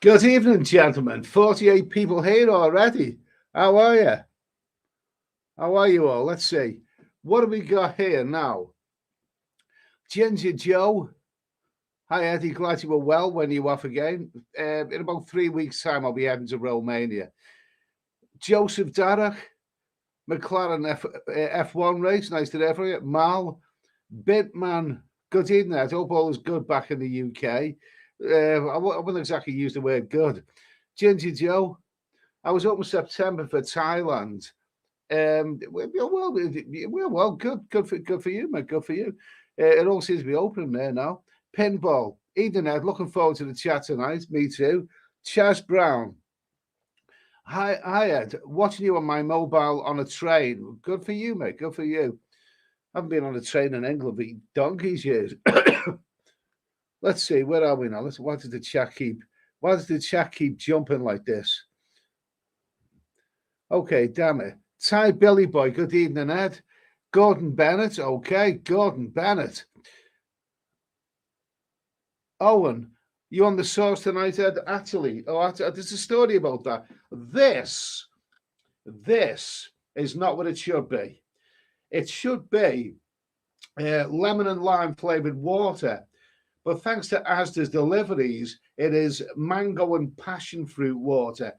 Good evening, gentlemen. 48 people here already. How are you? How are you all? Let's see. What have we got here now? Ginger Joe. Hi, Eddie. Glad you were well when you off again. In about 3 weeks' time, I'll be heading to Romania. Joseph Darragh. McLaren F1 race. Nice to hear from you. Mal. Bitman. Good evening. I hope all is good back in the UK. I wouldn't exactly use the word good. Ginger Joe, I was up in September for Thailand. Well, good for you, mate. Good for you. It all seems to be open there now. Pinball, evening, Ed. Looking forward to the chat tonight. Me too. Chaz Brown. Hi, Ed. Watching you on my mobile on a train. Good for you, mate. Good for you. I haven't been on a train in England for donkey's years. Let's see, where are we now? Why does the chat keep jumping like this? Okay, damn it. Ty Billy Boy, good evening, Ed. Gordon Bennett, okay, Gordon Bennett. Owen, you on the source tonight, Ed? Actually, there's a story about that. This is not what it should be. It should be lemon and lime flavored water. But thanks to Asda's deliveries, it is mango and passion fruit water.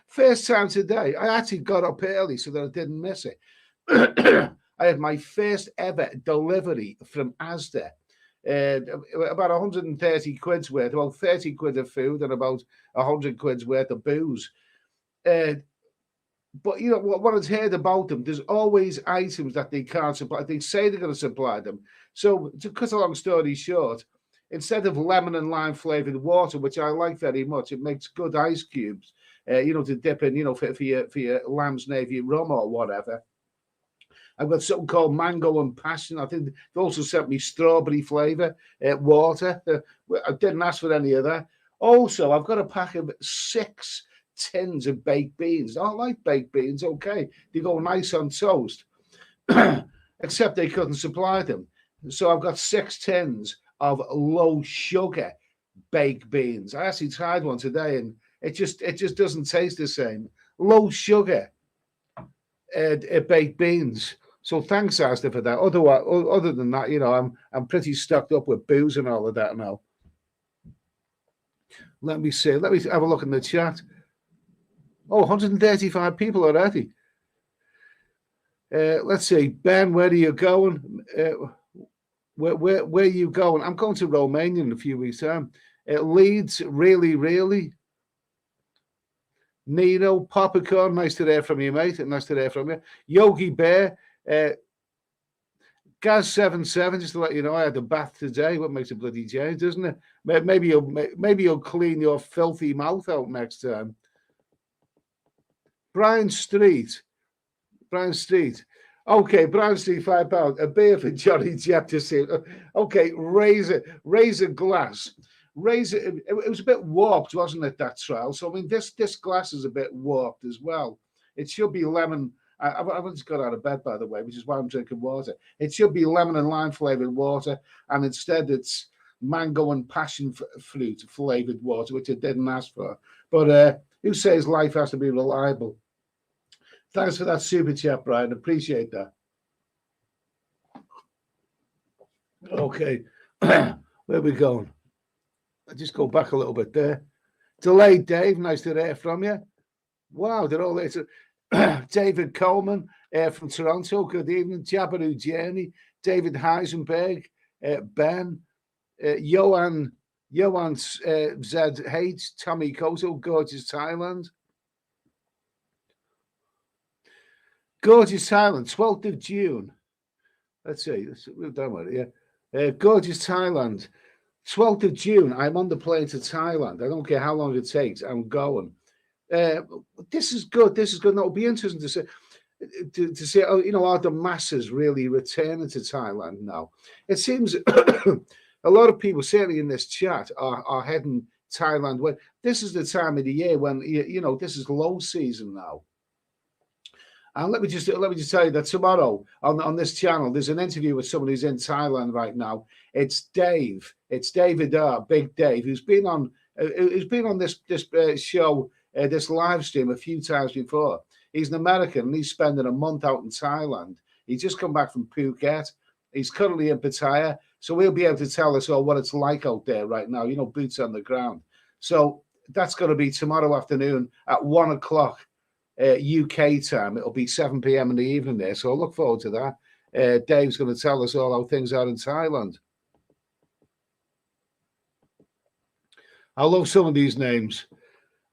First time today, I actually got up early so that I didn't miss it. I had my first ever delivery from Asda. About 130 quid's worth, about 30 quid of food and about 100 quid's worth of booze. But you know what I've heard about them, there's always items that they can't supply. They say they're going to supply them. So to cut a long story short, instead of lemon and lime flavored water, which I like very much, it makes good ice cubes, to dip in, for your lamb's navy rum or whatever. I've got something called mango and passion. I think they also sent me strawberry flavor water. I didn't ask for any of that. Also, I've got a pack of 6 tins of baked beans. I like baked beans, okay. They go nice on toast, except they couldn't supply them. So I've got 6 tins of low sugar baked beans. I actually tried one today and it just doesn't taste the same. Low sugar baked beans. So thanks, Asda, for that. Other than that, I'm pretty stocked up with booze and all of that now. Let me see. Let me have a look in the chat. Oh, 135 people already. Let's see. Ben, where are you going? Where are you going? I'm going to Romania in a few weeks' time. Leeds, really. Nino, Popcorn, nice to hear from you, mate. Nice to hear from you. Yogi Bear, Gaz77, just to let you know, I had a bath today. What makes a bloody change, doesn't it? Maybe you'll clean your filthy mouth out next time. Brian Street. Okay, Brian Street, £5. A beer for Johnny Depp to see. Okay, razor glass. It was a bit warped, wasn't it, that trial? So, I mean, this glass is a bit warped as well. It should be lemon. I've just got out of bed, by the way, which is why I'm drinking water. It should be lemon and lime flavored water, and instead it's mango and passion fruit flavored water, which I didn't ask for. But who says life has to be reliable? Thanks for that super chat, Brian. Appreciate that. Okay, where are we going? I just go back a little bit there. Delayed Dave, nice to hear from you. Wow, they're all there. David Coleman from Toronto, good evening. Jabaroo Journey, David Heisenberg, Ben, Johan ZH, Tommy Koto, Gorgeous Thailand. Gorgeous Thailand, 12th of June. Let's see, we've done with it, yeah. Gorgeous Thailand, 12th of June. I'm on the plane to Thailand. I don't care how long it takes. I'm going. This is good. And it'll be interesting to see, are the masses really returning to Thailand now? It seems a lot of people, certainly in this chat, are heading Thailand. When this is the time of the year when this is low season now. And let me just tell you that tomorrow on this channel, there's an interview with someone who's in Thailand right now. It's Dave. It's David R, Big Dave, who's been on He's been on this show, this live stream a few times before. He's an American and he's spending a month out in Thailand. He's just come back from Phuket. He's currently in Pattaya, so he'll be able to tell us all what it's like out there right now, boots on the ground. So that's going to be tomorrow afternoon at 1 o'clock UK time. It'll be 7 p.m. in the evening there, so I look forward to that. Dave's going to tell us all how things are in Thailand. I love some of these names.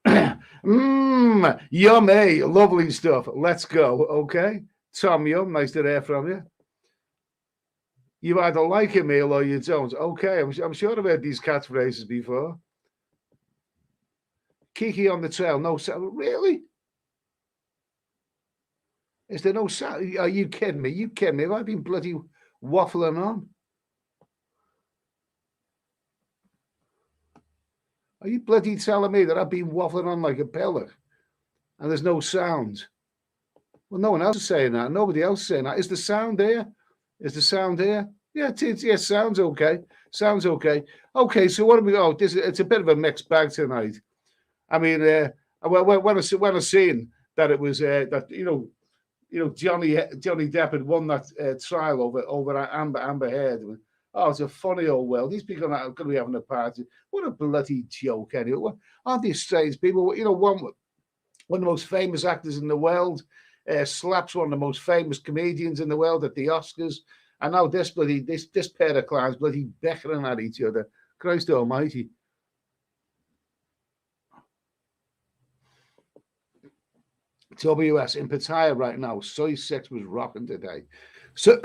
Yummy, lovely stuff. Let's go, okay? Tom Yum, nice to hear from you. You either like a meal or you don't. Okay, I'm sure I've heard these catchphrases before. Kiki on the trail, no sound. Really? Is there no sound? Are you kidding me? You kidding me? Have I been bloody waffling on? Are you bloody telling me that I've been waffling on like a pillar and there's no sound? Well, no one else is saying that. Nobody else is saying that. Is the sound there? Is the sound there? Yeah, it sounds okay. Sounds okay. Okay, so what do we go? It's a bit of a mixed bag tonight. I mean, when I seen that it was that Johnny Depp had won that trial over Amber Heard. Oh, it's a funny old world. These people are going to be having a party. What a bloody joke, anyway. Aren't these strange people? One of the most famous actors in the world slaps one of the most famous comedians in the world at the Oscars. And now this pair of clowns bloody beckoning at each other. Christ almighty. WS in Pattaya right now. Soy 6 was rocking today. So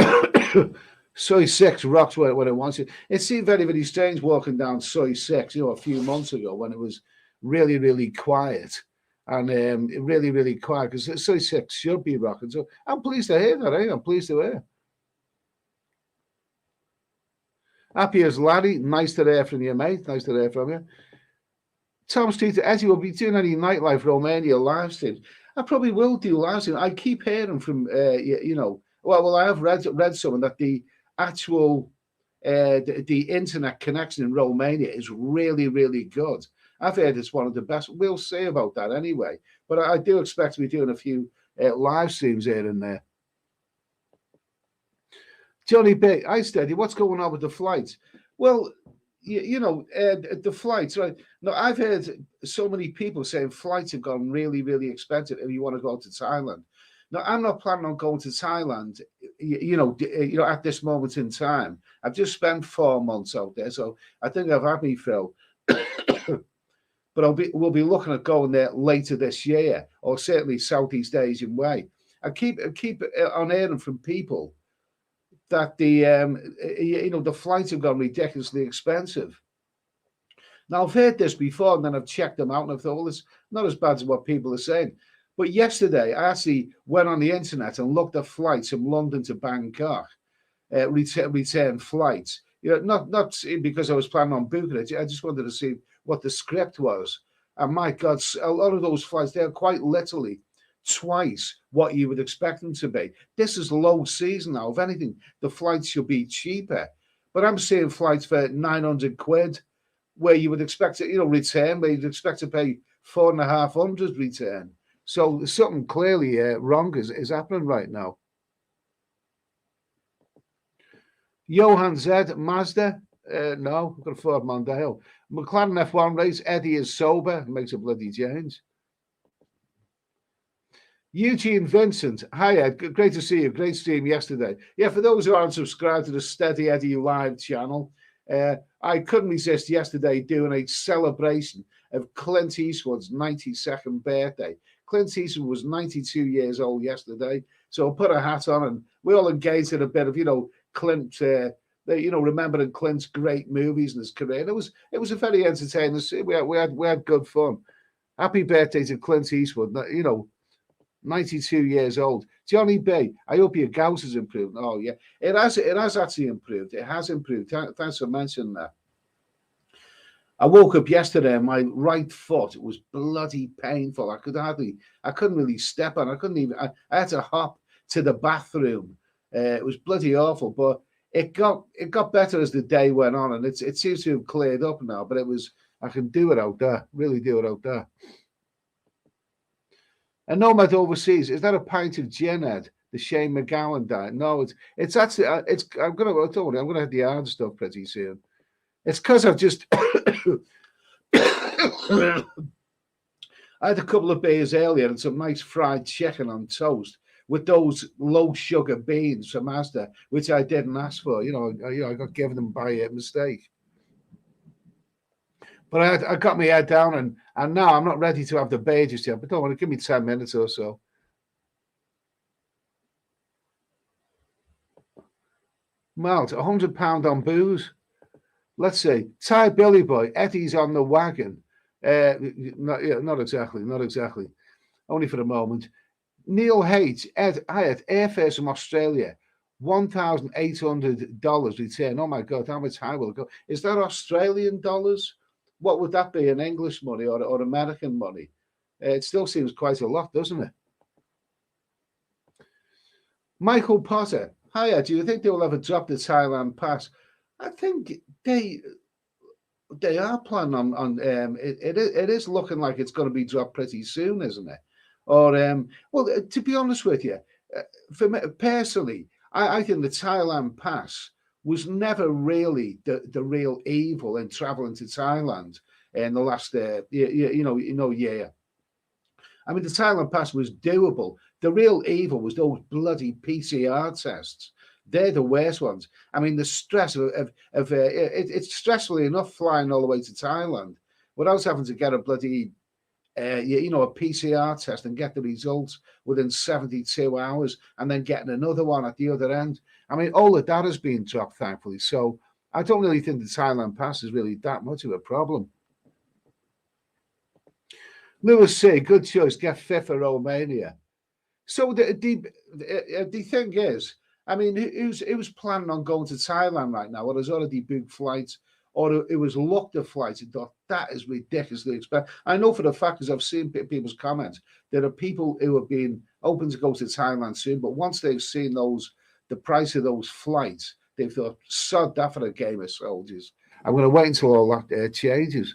Soy 6 rocks when it wants to. It seemed very, very strange walking down Soy 6, a few months ago when it was really, really quiet. And really, really quiet because Soy 6 should be rocking. So I'm pleased to hear that, I'm pleased to hear. Happy as Larry. Nice to hear from you, mate. Nice to hear from you. Tom Street, Eddie will be doing any nightlife Romania live streams. I probably will do live streams. I keep hearing from, well, I have read some that the actual the internet connection in Romania is really, really good. I've heard it's one of the best. We'll see about that anyway. But I do expect to be doing a few live streams here and there. Johnny B, I steady. What's going on with the flights? Well, the flights, right? No, I've heard so many people saying flights have gone really, really expensive if you want to go to Thailand. Now, I'm not planning on going to Thailand, at this moment in time. I've just spent 4 months out there, so I think I've had me fill. But we'll be looking at going there later this year, or certainly Southeast Asian way. I keep on hearing from people that the flights have gone ridiculously expensive. Now, I've heard this before, and then I've checked them out, and I've thought, well, it's not as bad as what people are saying. But yesterday, I actually went on the internet and looked at flights from London to Bangkok, return flights. Not because I was planning on booking it. I just wanted to see what the script was. And my God, a lot of those flights, they're quite literally twice what you would expect them to be. This is low season now. If anything, the flights should be cheaper. But I'm seeing flights for 900 quid, where you would expect to, return, where you'd expect to pay 4,500 return. So something clearly wrong is happening right now. Johan Z, Mazda. No, I've got a Ford Mondeo. McLaren F1 race. Eddie is sober. Makes a bloody change. Eugene Vincent, hi Ed, great to see you. Great stream yesterday. Yeah, for those who aren't subscribed to the Steady Eddie Live channel, I couldn't resist yesterday doing a celebration of Clint Eastwood's 92nd birthday. Clint Eastwood was 92 years old yesterday, so I put a hat on and we all engaged in a bit of, Clint, remembering Clint's great movies and his career. And it was a very entertaining. We had good fun. Happy birthday to Clint Eastwood. 92 years old. Johnny B, I hope your gout has improved. Oh, yeah. It has actually improved. It has improved. Thanks for mentioning that. I woke up yesterday and my right foot was bloody painful. I couldn't really step on. I had to hop to the bathroom. It was bloody awful, but it got better as the day went on, and it seems to have cleared up now. But I can do it out there. Really do it out there. A nomad overseas, is that a pint of gin, Ed? The Shane McGowan diet? No, it's actually I'm gonna I told you, I'm gonna have the hard stuff pretty soon. It's because I've just I had a couple of beers earlier and some nice fried chicken on toast with those low sugar beans from Asda, which I didn't ask for. I got given them by a mistake. But I got my head down, and now I'm not ready to have the beer just yet. But don't worry, give me 10 minutes or so. Malt, £100 on booze. Let's see. Thai Billy Boy, Eddie's on the wagon. Not exactly. Only for a moment. Neil H. Ed, I had airfares from Australia. $1,800 return. Oh my God, how much high will it go? Is that Australian dollars? What would that be in English money or American money? It still seems quite a lot, doesn't it? Michael Potter. Hiya, do you think they will ever drop the Thailand pass? I think they are planning on it is looking like it's going to be dropped pretty soon, isn't it? Or well, to be honest with you, for me personally, I think the Thailand pass was never really the real evil in traveling to Thailand in the last year. I mean, the Thailand pass was doable. The real evil was those bloody PCR tests. They're the worst ones. I mean, the stress of it's stressful enough flying all the way to Thailand without having to get a bloody a PCR test and get the results within 72 hours and then getting another one at the other end. I mean, all of that has been dropped, thankfully. So I don't really think the Thailand pass is really that much of a problem. Lewis C, good choice. Get fit for Romania. So the thing is, I mean, who's planning on going to Thailand right now, or has already booked flights, or it was looked at flights and thought that is ridiculously expensive. I know for the fact, because I've seen people's comments, there are people who have been open to go to Thailand soon, but once they've seen the price of those flights, they've thought, sod that for a game of soldiers. I'm going to wait until all that changes.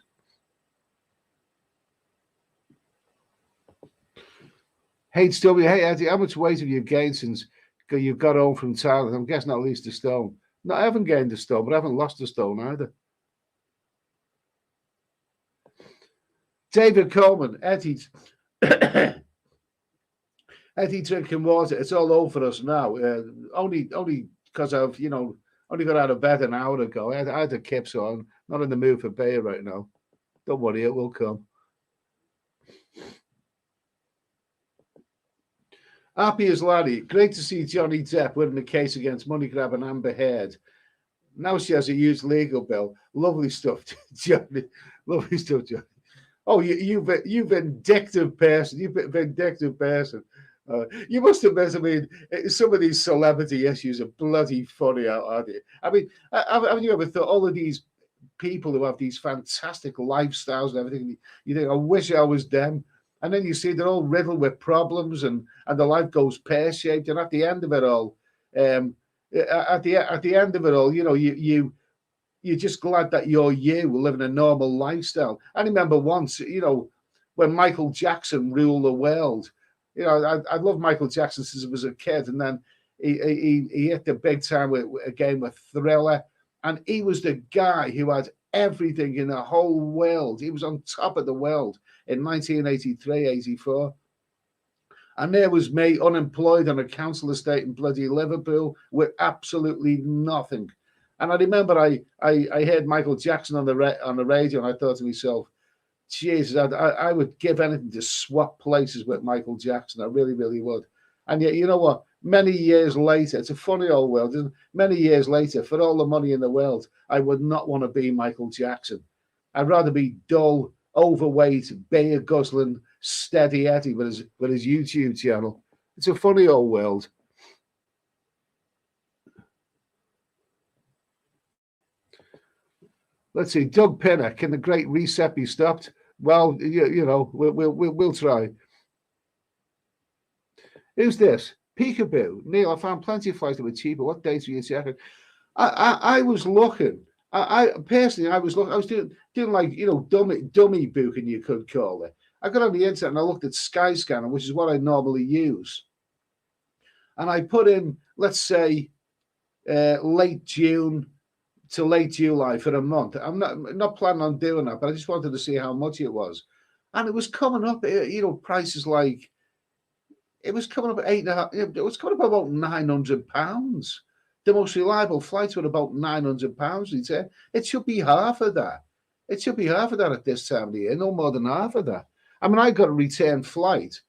HW, hey Eddie, how much weight have you gained since you got home from Thailand? I'm guessing at least a stone. No, I haven't gained a stone, but I haven't lost a stone either. David Coleman, Eddie, Eddie drinking water. It's all over us now. Only because I've only got out of bed an hour ago. I had a kip, so I'm not in the mood for beer right now. Don't worry, it will come. Happy as Larry. Great to see Johnny Depp winning the case against money grab and Amber Heard. Now she has a huge legal bill. Lovely stuff, Johnny. Lovely stuff, Johnny. Oh, you vindictive person. You vindictive person. You must admit, I mean, some of these celebrity issues are bloody funny, aren't they? I mean, haven't you ever thought all of these people who have these fantastic lifestyles and everything, you think, I wish I was them. And then you see they're all riddled with problems, and the life goes pear-shaped. And at the end of it all, at the end of it all, you're just glad that you're living a normal lifestyle. I remember once, when Michael Jackson ruled the world. I love Michael Jackson since I was a kid, and then he hit the big time with Thriller, and he was the guy who had everything in the whole world. He was on top of the world in 1983, 84. And there was me, unemployed on a council estate in bloody Liverpool with absolutely nothing. And I remember I heard Michael Jackson on the radio, and I thought to myself, Jesus, I would give anything to swap places with Michael Jackson. I really, really would. And yet, you know what? Many years later, it's a funny old world, isn't it? Many years later, for all the money in the world, I would not want to be Michael Jackson. I'd rather be dull, overweight, beer guzzling, steady Eddie with his YouTube channel. It's a funny old world. Let's see, Doug Pinner, can the Great Reset be stopped? Well, we'll try. Who's this? Peekaboo. Neil, I found plenty of flights that were cheaper. What dates were you checking? I was looking, I personally, I was doing like, dummy booking, you could call it. I got on the internet and I looked at Skyscanner, which is what I normally use, and I put in, let's say, late June to late July for a month. I'm not planning on doing that, but I just wanted to see how much it was, and it was coming up. Prices like, it was coming up at eight and a half. It was coming up about £900. The most reliable flights were about £900 return. It should be half of that. It should be half of that at this time of the year, no more than half of that. I mean, I got a return flight.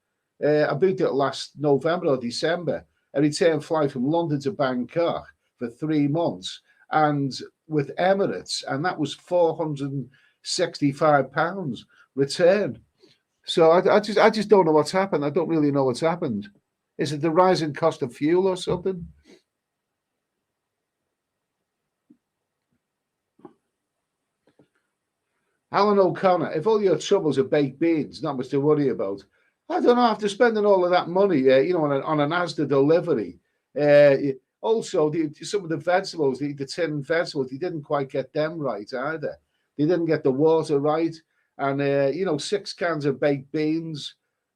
I booked it last November or December. A return flight from London to Bangkok for 3 months, and with Emirates, and that was £465 return. So I just don't know what's happened. I don't really know what's happened. Is it the rising cost of fuel or something? Alan O'Connor, if all your troubles are baked beans, not much to worry about. I don't know. After spending all of that money, on an Asda delivery, also some of the vegetables, the tin vegetables, they didn't quite get them right either. They didn't get the water right, and 6 cans of baked beans.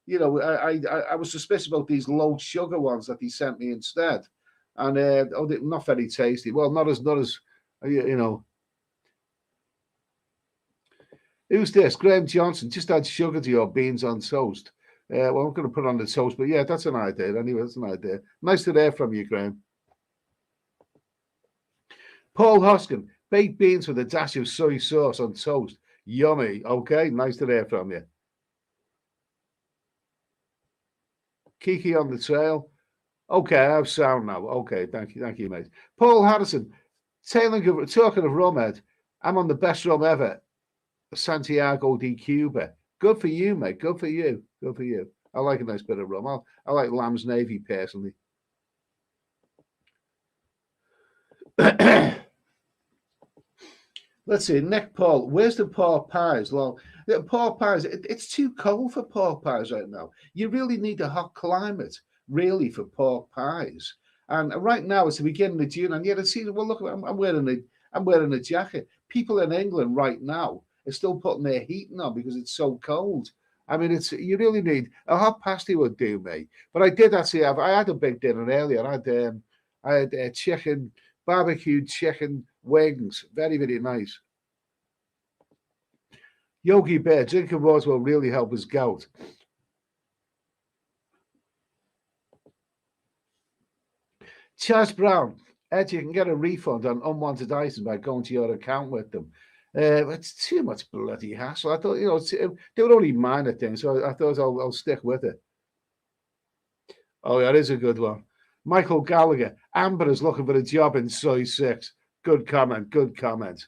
I was suspicious about these low sugar ones that he sent me instead, and they're not very tasty. Well, not as you know. Who's this? Graham Johnson. Just add sugar to your beans on toast. Well, I'm going to put on the toast, but yeah, that's an idea. Anyway, that's an idea. Nice to hear from you, Graham. Paul Hoskin. Baked beans with a dash of soy sauce on toast. Yummy. Okay, nice to hear from you. Kiki on the trail. Okay, I have sound now. Okay, thank you, mate. Paul Harrison. Talking of rum, Ed, I'm on the best rum ever. Santiago de Cuba. Good for you, mate. Good for you. Good for you. I like a nice bit of rum. I like Lamb's Navy personally. Let's see. Nick Paul. Where's the pork pies? Well, the pork pies, it's too cold for pork pies right now. You really need a hot climate, really, for pork pies. And right now it's the beginning of June, and yet it seems, well, look, I'm wearing a jacket. People in England right now are still putting their heating on because it's so cold. I mean, you really need a hot pasty would do me. But I did actually I had a big dinner earlier. I had chicken, barbecued chicken wings, very, very nice. Yogi Bear, drinking water will really help his gout. Chas Brown, Ed, you can get a refund on unwanted items by going to your account with them. It's too much bloody hassle. I thought, they were only minor things, so I thought I'll stick with it. Oh, that is a good one. Michael Gallagher, Amber is looking for a job in Soy 6. Good comment, good comment.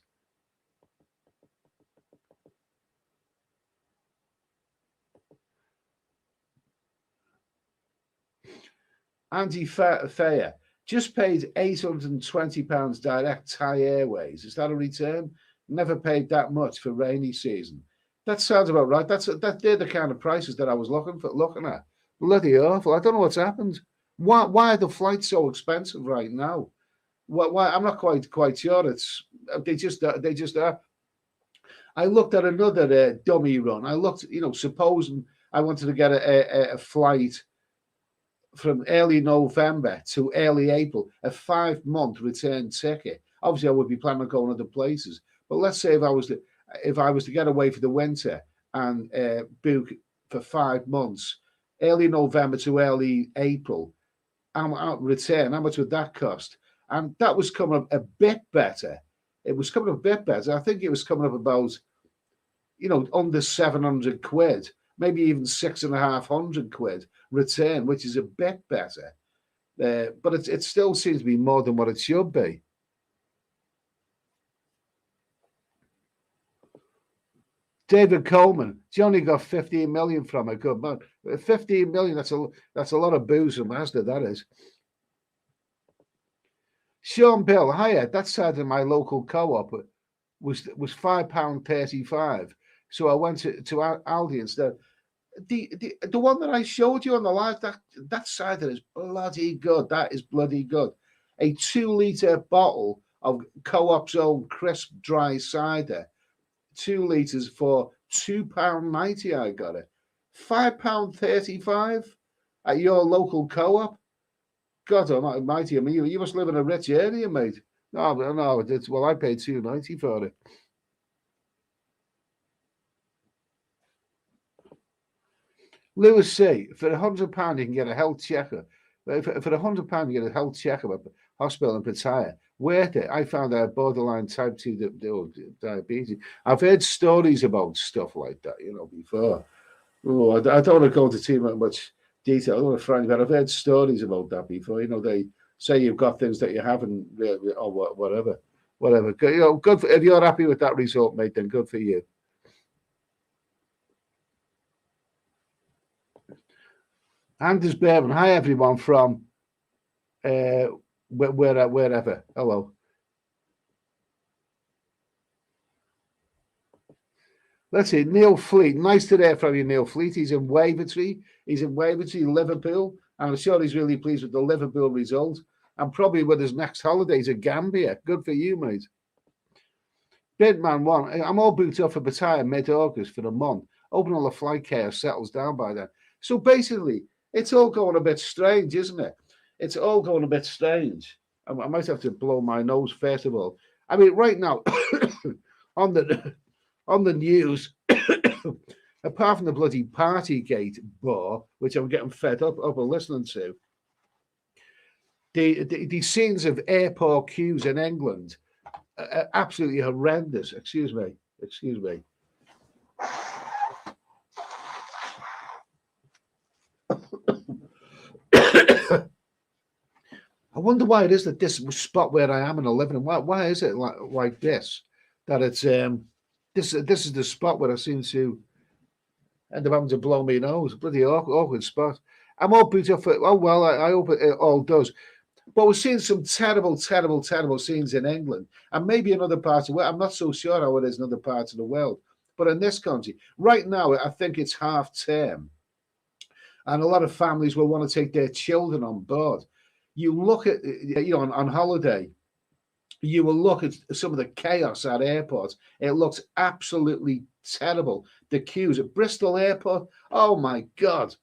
Andy Fair, just paid £820 direct Thai Airways. Is that a return? Never paid that much for rainy season. That sounds about right. They're the kind of prices that I was looking at. Bloody awful. I don't know what's happened. Why are the flights so expensive right now? Why I'm not quite sure. They just are. I looked at another dummy run. I looked, supposing I wanted to get a flight from early November to early April, a 5-month return ticket. Obviously, I would be planning on going other places. But let's say if I was to get away for the winter and book for 5 months, early November to early April, return, how much would that cost? And that was coming up a bit better. It was coming up a bit better. I think it was coming up about, under 700 quid, maybe even 650 quid return, which is a bit better. But it still seems to be more than what it should be. David Coleman, you only got 15 million from it. Good man. 15 million, that's a lot of booze from Asda, that is. Sean Bill, hiya, that side of my local co-op was £5.35. So I went to Aldi instead. The one that I showed you on the live, that cider is bloody good. That is bloody good. A 2-litre bottle of Co-op's own crisp dry cider, 2 litres for £2.90. I got it. £5.35 at your local Co-op. God almighty, I mean, you must live in a rich area, mate. No, well, I paid £2.90 for it. Lewis C, for £100 you can get a health checkup. For £100 you get a health checkup at the hospital in Pattaya. Worth it. I found I had borderline type 2 diabetes. I've heard stories about stuff like that, before. Oh, I don't want to go into too much detail. I don't want to frighten you, but I've heard stories about that before. They say you've got things that you haven't, or whatever. Good if you're happy with that result, mate, then good for you. Anders Berman, hi everyone from wherever. Hello. Let's see, Neil Fleet. Nice to hear from you, Neil Fleet. He's in Wavertree. Liverpool. And I'm sure he's really pleased with the Liverpool result. And probably with his next holiday to Gambia. Good for you, mate. Bidman 1. I'm all booked up for Pattaya mid-August for a month. Hoping all the flight chaos settles down by then. So basically, it's all going a bit strange, isn't it? It's all going a bit strange. I might have to blow my nose first of all. I mean, right now, on the news, apart from the bloody Partygate bar, which I'm getting fed up of listening to, the scenes of airport queues in England are absolutely horrendous. Excuse me. I wonder why it is that this spot where I am in Lebanon, why is it like this? That it's this is the spot where I seem to end up having to blow my nose. Bloody awkward spot. I'm all booked up for. Oh well, I hope it all does. But we're seeing some terrible scenes in England, and maybe in other parts of the world. I'm not so sure how it is in other parts of the world, but in this country, right now, I think it's half term, and a lot of families will want to take their children on board. You look at, on holiday, you will look at some of the chaos at airports. It looks absolutely terrible. The queues at Bristol Airport, oh my God.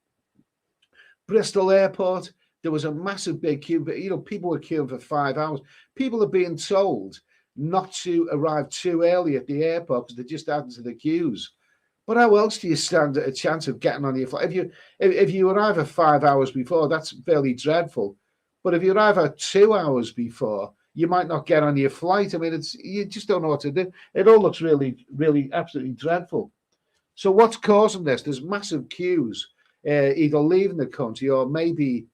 Bristol Airport, there was a massive big queue, but, people were queuing for 5 hours. People are being told not to arrive too early at the airport because they're just adding to the queues. But how else do you stand a chance of getting on your flight? If you arrive at 5 hours before, that's fairly dreadful. But if you arrive at 2 hours before, you might not get on your flight. I mean, you just don't know what to do. It all looks really, really absolutely dreadful. So what's causing this? There's massive queues, either leaving the country or maybe,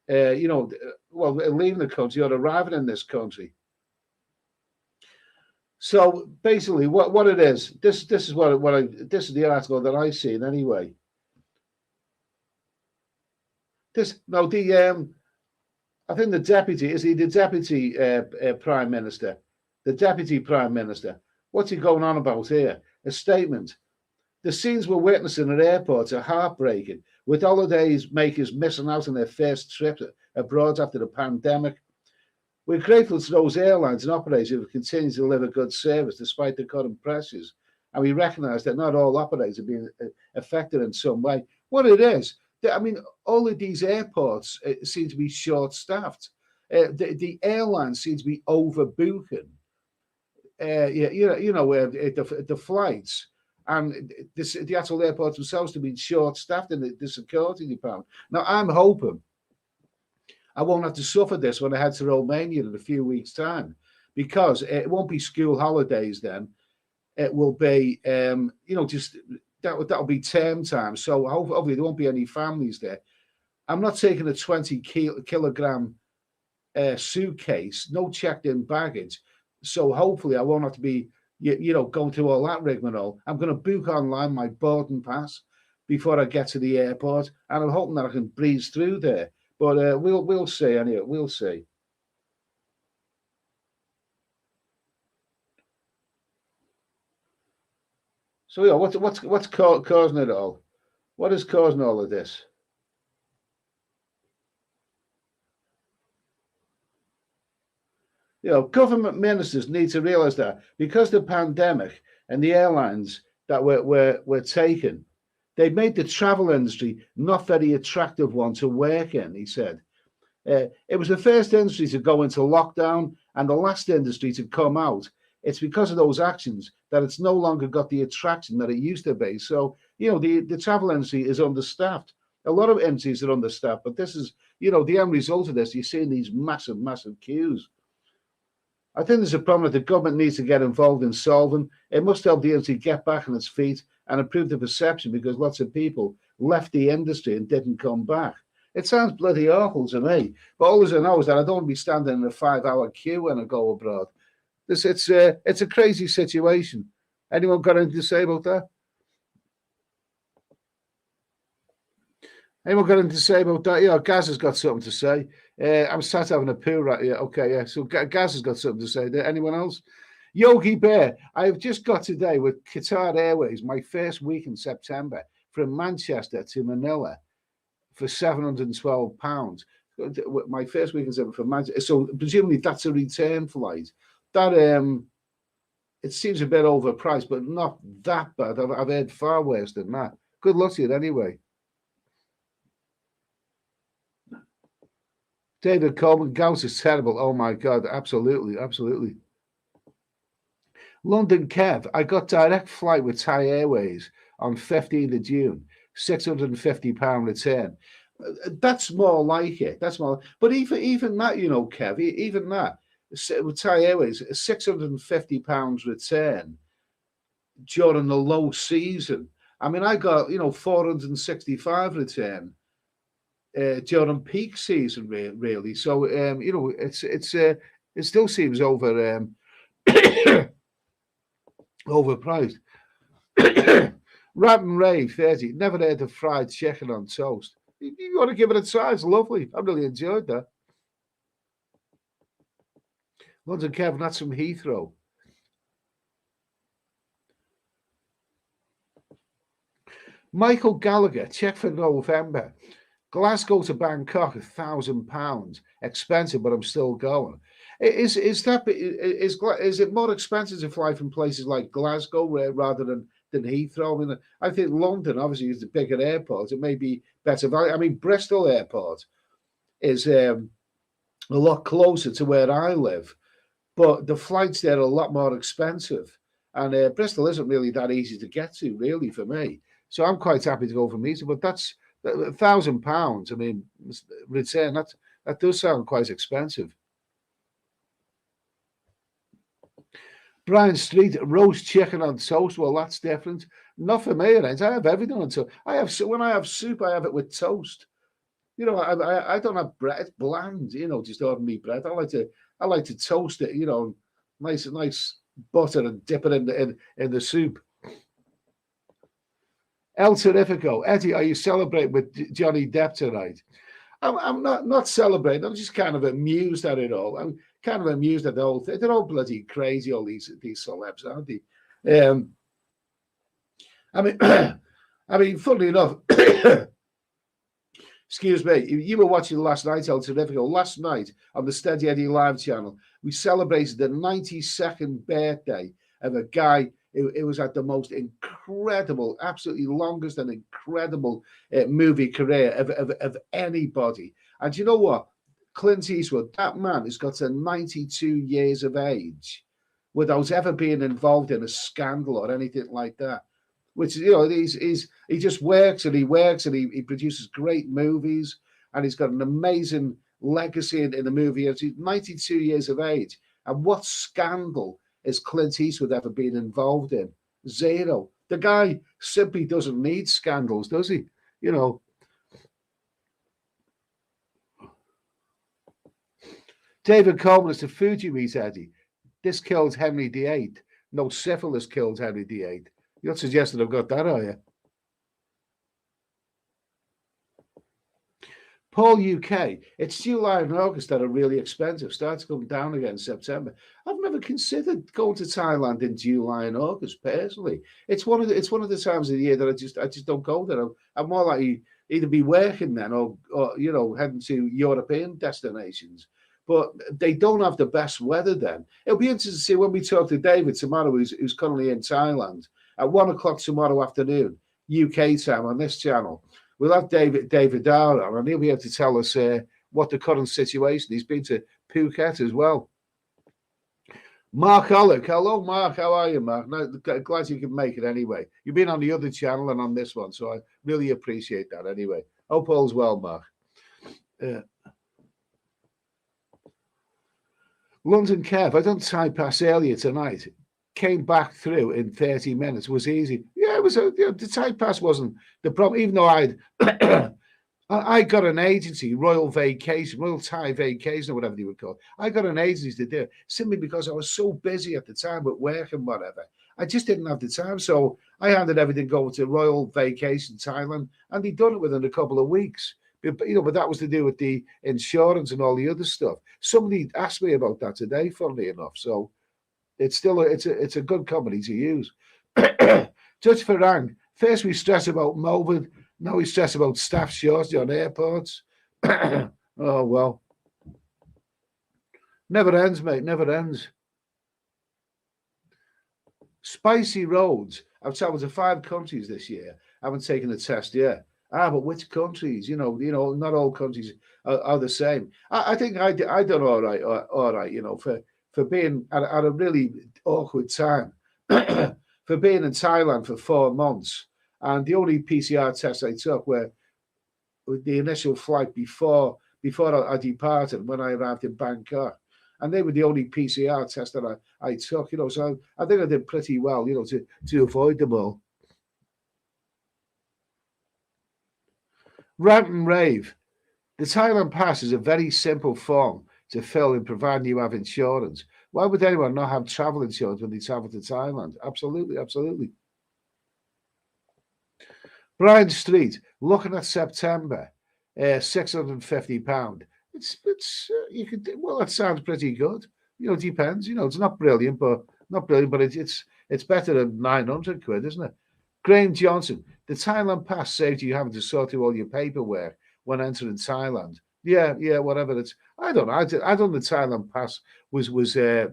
leaving the country or arriving in this country. So basically, what it is, this is this is the article that I've seen anyway. I think the deputy prime minister, the deputy prime minister. What's he going on about here? A statement. The scenes we're witnessing at airports are heartbreaking, with holidays makers missing out on their first trip abroad after the pandemic. We're grateful to those airlines and operators who have continued to deliver good service despite the current pressures. And we recognise that not all operators are being affected in some way. What it is, I mean, all of these airports seem to be short-staffed. The airlines seem to be overbooking. The flights, and the actual airports themselves to be short-staffed in the security department. Now, I'm hoping I won't have to suffer this when I head to Romania in a few weeks' time, because it won't be school holidays then. It will be, just that'll be term time. So hopefully there won't be any families there. I'm not taking a 20-kilogram suitcase, no checked-in baggage. So hopefully I won't have to be, going through all that rigmarole. I'm going to book online my boarding pass before I get to the airport, and I'm hoping that I can breeze through there. But we'll see anyway. We'll see. So yeah, what's causing it all? What is causing all of this? Government ministers need to realise that because the pandemic and the airlines that were taken, they made the travel industry not very attractive one to work in, he said. It was the first industry to go into lockdown and the last industry to come out. It's because of those actions that it's no longer got the attraction that it used to be. So, the travel industry is understaffed. A lot of industries are understaffed, but this is, the end result of this. You're seeing these massive, massive queues. I think there's a problem that the government needs to get involved in solving. It must help the industry get back on its feet and improve the perception because lots of people left the industry and didn't come back. It sounds bloody awful to me, but all I know is that I don't want to be standing in a 5-hour queue when I go abroad. It's a crazy situation. Anyone got anything to say about that? Anyone got anything to say about that? Yeah, Gaz has got something to say. I'm sat having a poo right here. Okay, yeah. So Gaz has got something to say. Anyone else? Yogi Bear, I have just got today with Qatar Airways, my first week in September, from Manchester to Manila for £712. My first week in September from Manchester. So presumably that's a return flight. That it seems a bit overpriced, but not that bad. I've heard far worse than that. Good luck to you anyway. David Coleman, Gauss is terrible. Oh my God, absolutely, absolutely. London Kev, I got direct flight with Thai Airways on 15th of June, £650 return. That's more like it. That's more. But even that, Kev, even that with Thai Airways, £650 return during the low season. I mean, I got 465 return during peak season, really. So it still seems overpriced. Rap and Ray 30. Never heard of fried chicken on toast. You want to give it a try? It's lovely. I really enjoyed that. London Kevin, that's from Heathrow. Michael Gallagher, check for November. Glasgow to Bangkok, £1,000. Expensive, but I'm still going. Is it more expensive to fly from places like Glasgow rather than Heathrow? I mean, I think London obviously is the bigger airport. It may be better value. I mean, Bristol Airport is a lot closer to where I live, but the flights there are a lot more expensive. And Bristol isn't really that easy to get to, really, for me. So I'm quite happy to go from Heathrow, but that's £1,000. I mean, return that does sound quite expensive. Brian Street, roast chicken on toast. Well, that's different. Not for me, I have everything on toast. When I have soup, I have it with toast. I don't have bread. It's bland. Just ordinary bread. I like to toast it. Nice butter and dip it in the soup. El Terrifico, Eddie, are you celebrating with Johnny Depp tonight? I'm not celebrating. I'm just kind of amused at it all. I'm kind of amused at the whole thing. They're all bloody crazy, all these celebs, aren't they? I mean, funnily enough, excuse me, you were watching last night, El Terrifico. Last night on the Steady Eddie Live channel, we celebrated the 92nd birthday of a guy who was at the most incredible, absolutely longest and incredible movie career of anybody. And you know what? Clint Eastwood, that man has got to 92 years of age without ever being involved in a scandal or anything like that. Which, he just works and he produces great movies, and he's got an amazing legacy in the movie. He's 92 years of age. And what scandal has Clint Eastwood ever been involved in? Zero. The guy simply doesn't need scandals, does he? David Coleman, it's the food you eat, Eddie. This killed Henry VIII. No, syphilis killed Henry VIII. You're not suggesting I've got that, are you? Paul UK, it's July and August that are really expensive. Start to come down again in September. I've never considered going to Thailand in July and August personally. It's one of the times of the year that I just don't go there. I'm more likely either be working then or heading to European destinations. but they don't have the best weather then. It'll be interesting to see when we talk to David tomorrow, who's currently in Thailand, at 1 o'clock tomorrow afternoon, UK time on this channel. We'll have David Dara on, and he'll be able to tell us what the current situation. He's been to Phuket as well. Mark Ollick. Hello, Mark. How are you, Mark? No, glad you can make it anyway. You've been on the other channel and on this one, so I really appreciate that anyway. Hope all's well, Mark. London Kev, I done Thai pass earlier tonight. Came back through in 30 minutes. It was easy. Yeah, it was. The Thai pass wasn't the problem, even though I got an agency, Royal Thai Vacation, or whatever they would call it. I got an agency to do it simply because I was so busy at the time with work and whatever. I just didn't have the time. So I handed everything over to Royal Vacation Thailand, and they'd done it within a couple of weeks. But that was to do with the insurance and all the other stuff. Somebody asked me about that today, funnily enough. So it's still it's a good company to use. Judge Farang, first we stress about COVID, now we stress about staff shortage on airports. Oh well, never ends, mate. Never ends. Spicy roads. I've traveled to 5 countries this year. I haven't taken a test yet. But which countries? You know, not all countries are the same. I think I done all right. You know, for being at a really awkward time, for being in Thailand for 4 months, and the only PCR tests I took were the initial flight before I departed when I arrived in Bangkok, and they were the only PCR tests that I took. You know, so I think I did pretty well. You know, to avoid them all. Rant and rave. The Thailand Pass is a very simple form to fill in, providing you have insurance. Why would anyone not have travel insurance when they travel to Thailand? Absolutely, absolutely. Brian Street, looking at September, £650. You could, well, that sounds pretty good. You know, it depends. You know, it's not brilliant, but it's better than 900 quid, isn't it? Graham Johnson, the Thailand Pass saved you having to sort through all your paperwork when entering Thailand. Yeah, whatever. I don't know. I don't. The Thailand Pass was a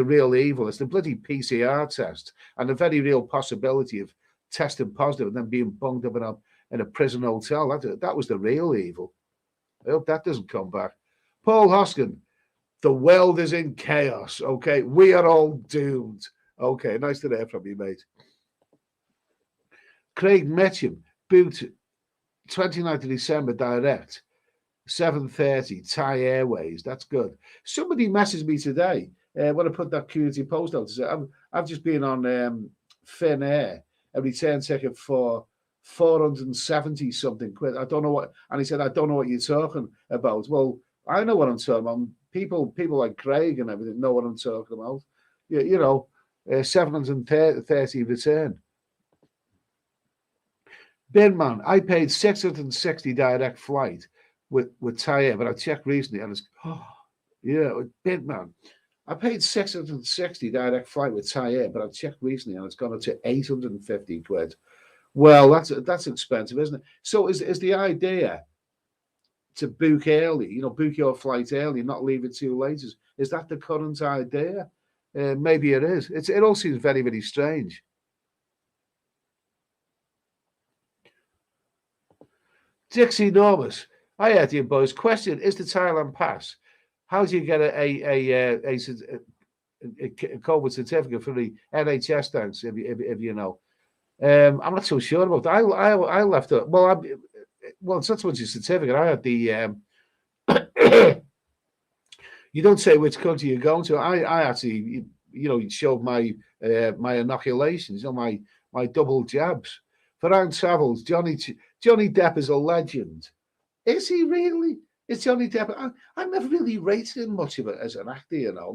real evil. It's the bloody PCR test and a very real possibility of testing positive and then being bunged up in a prison hotel. That was the real evil. I hope that doesn't come back. Paul Hoskin, the world is in chaos. Okay, we are all doomed. Okay, nice to hear from you, mate. Craig Mitchum, booked 29th of December direct, 7:30, Thai Airways. That's good. Somebody messaged me today when I put that community post out. I've just been on Finnair, a return ticket for 470 something quid. I don't know what, and he said, I don't know what you're talking about. Well, I know what I'm talking about. People like Craig and everything know what I'm talking about. You know, 730 return. Binman, I paid 660 direct flight with Thai Air, but I checked recently and it's Binman. I paid 660 direct flight with Thai Air, but I checked recently and it's gone up to 850 quid. Well, that's expensive, isn't it? So is the idea to book early, you know, book your flight early, not leave it too late? Is that the current idea? Maybe it is. It all seems very, very strange. Dixie Normus, hi Eddie boys. Question: is the Thailand Pass? How do you get a COVID certificate for the NHS? Thanks, if you know. I'm not so sure about that. I left it. Well, it's not so much a certificate. I had the. You don't say which country you're going to. I actually, you know, showed my my inoculations, you know, my double jabs. Farang Travels, Johnny Depp is a legend. Is he really? Is Johnny Depp? I never really rated him much of it as an actor, you know.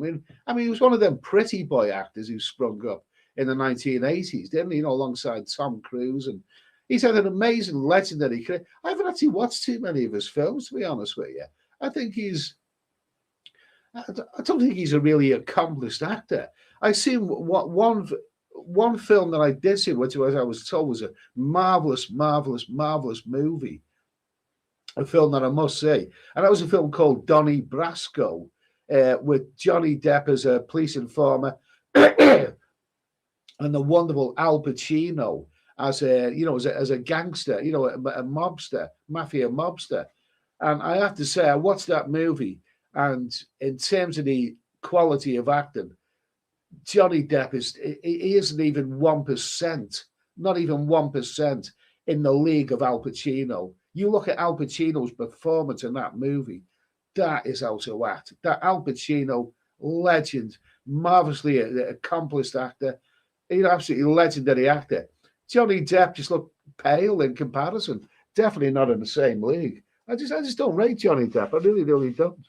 I mean, he was one of them pretty boy actors who sprung up in the 1980s, didn't he? You know, alongside Tom Cruise, and he's had an amazing legendary career. I haven't actually watched too many of his films, to be honest with you. I don't think he's a really accomplished actor. I've seen one film that I did see, which I was told was a marvelous movie. a film that I must see, and that was a film called Donnie Brasco, with Johnny Depp as a police informer, and the wonderful Al Pacino as a as a gangster, a mobster, mafia mobster. And I have to say, I watched that movie, and in terms of the quality of acting, Johnny Depp he isn't even 1%, not even 1% in the league of Al Pacino. You look at Al Pacino's performance in that movie, that is out of whack. That Al Pacino, legend, marvelously accomplished actor, absolutely legendary actor. Johnny Depp just looked pale in comparison. Definitely not in the same league. I just don't rate Johnny Depp. I really, really don't.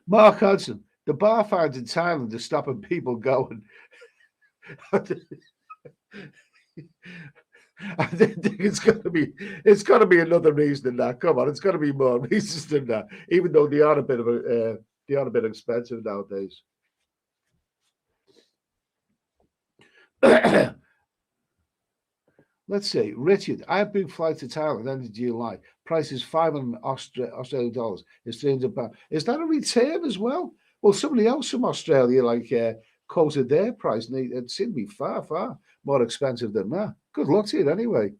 Mark Hudson, the bar fines in Thailand are stopping people going. I think it's got to be another reason than that. Come on, it's got to be more reasons than that. Even though they are a bit expensive nowadays. Let's see, Richard. I have booked flight to Thailand end of July. Price is $500 Australian dollars. It's £300. Is that a return as well? Well, somebody else from Australia quoted their price, and it seemed to be far, far more expensive than that. Good luck to you anyway.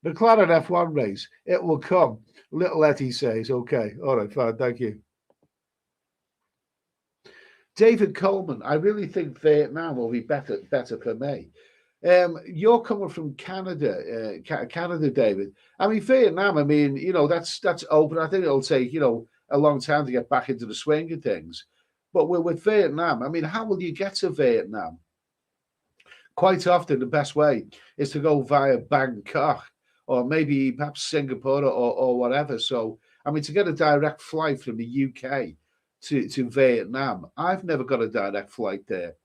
McLaren F1 race. It will come. Little Etty says, okay. All right, fine. Thank you. David Coleman. I really think Vietnam will be better for me. You're coming from Canada, David. I mean, Vietnam, that's open. I think it'll take, a long time to get back into the swing of things. But with Vietnam, I mean, how will you get to Vietnam? Quite often, the best way is to go via Bangkok or maybe perhaps Singapore or whatever. So, I mean, to get a direct flight from the UK to Vietnam, I've never got a direct flight there.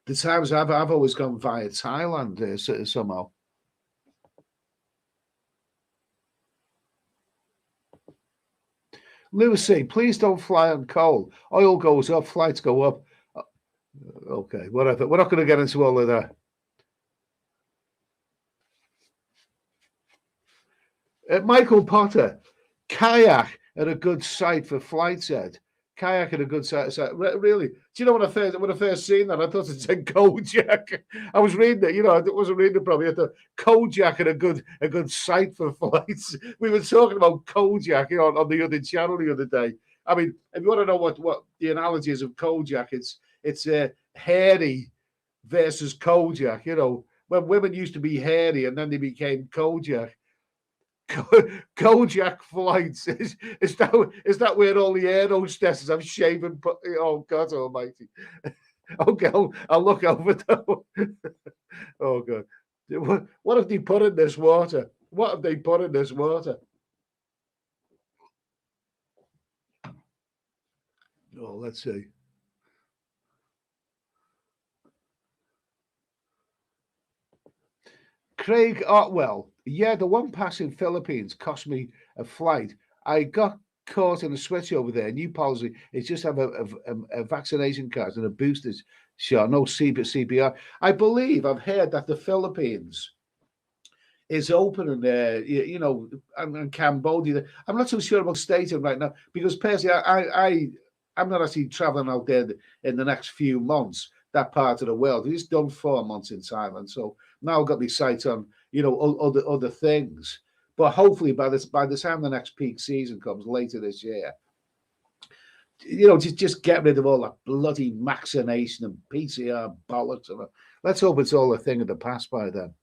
The times I've always gone via Thailand somehow. Lewis C, please don't fly on coal. Oil goes up, flights go up. Okay, whatever. We're not going to get into all of that. Michael Potter, kayak at a good site for flights, Ed. Kayak at a good site. Really? Do you know when I first seen that, I thought it said Kojak. I was reading it, I wasn't reading it probably. I thought Kojak at a good site for flights. We were talking about Kojak, on the other channel the other day. I mean, if you want to know what the analogy is of Kojak, it's hairy versus Kojak. When women used to be hairy and then they became Kojak. Kojak flights is that where all the air hostesses have shaven? Oh God Almighty! Okay, I'll look over though. Oh God, what have they put in this water? What have they put in this water? Oh, let's see. Craig Otwell. Yeah, the one pass in Philippines cost me a flight. I got caught in a switch over there. New policy is just have a vaccination card and a booster shot, no CPR. I believe I've heard that the Philippines is open and Cambodia. I'm not so sure about stating right now because personally, I'm not actually traveling out there in the next few months. That part of the world. He's done 4 months in Thailand, so now I've got my sights on other things. But hopefully by the time the next peak season comes later this year, just get rid of all that bloody vaccination and PCR bollocks. And let's hope it's all a thing of the past by then.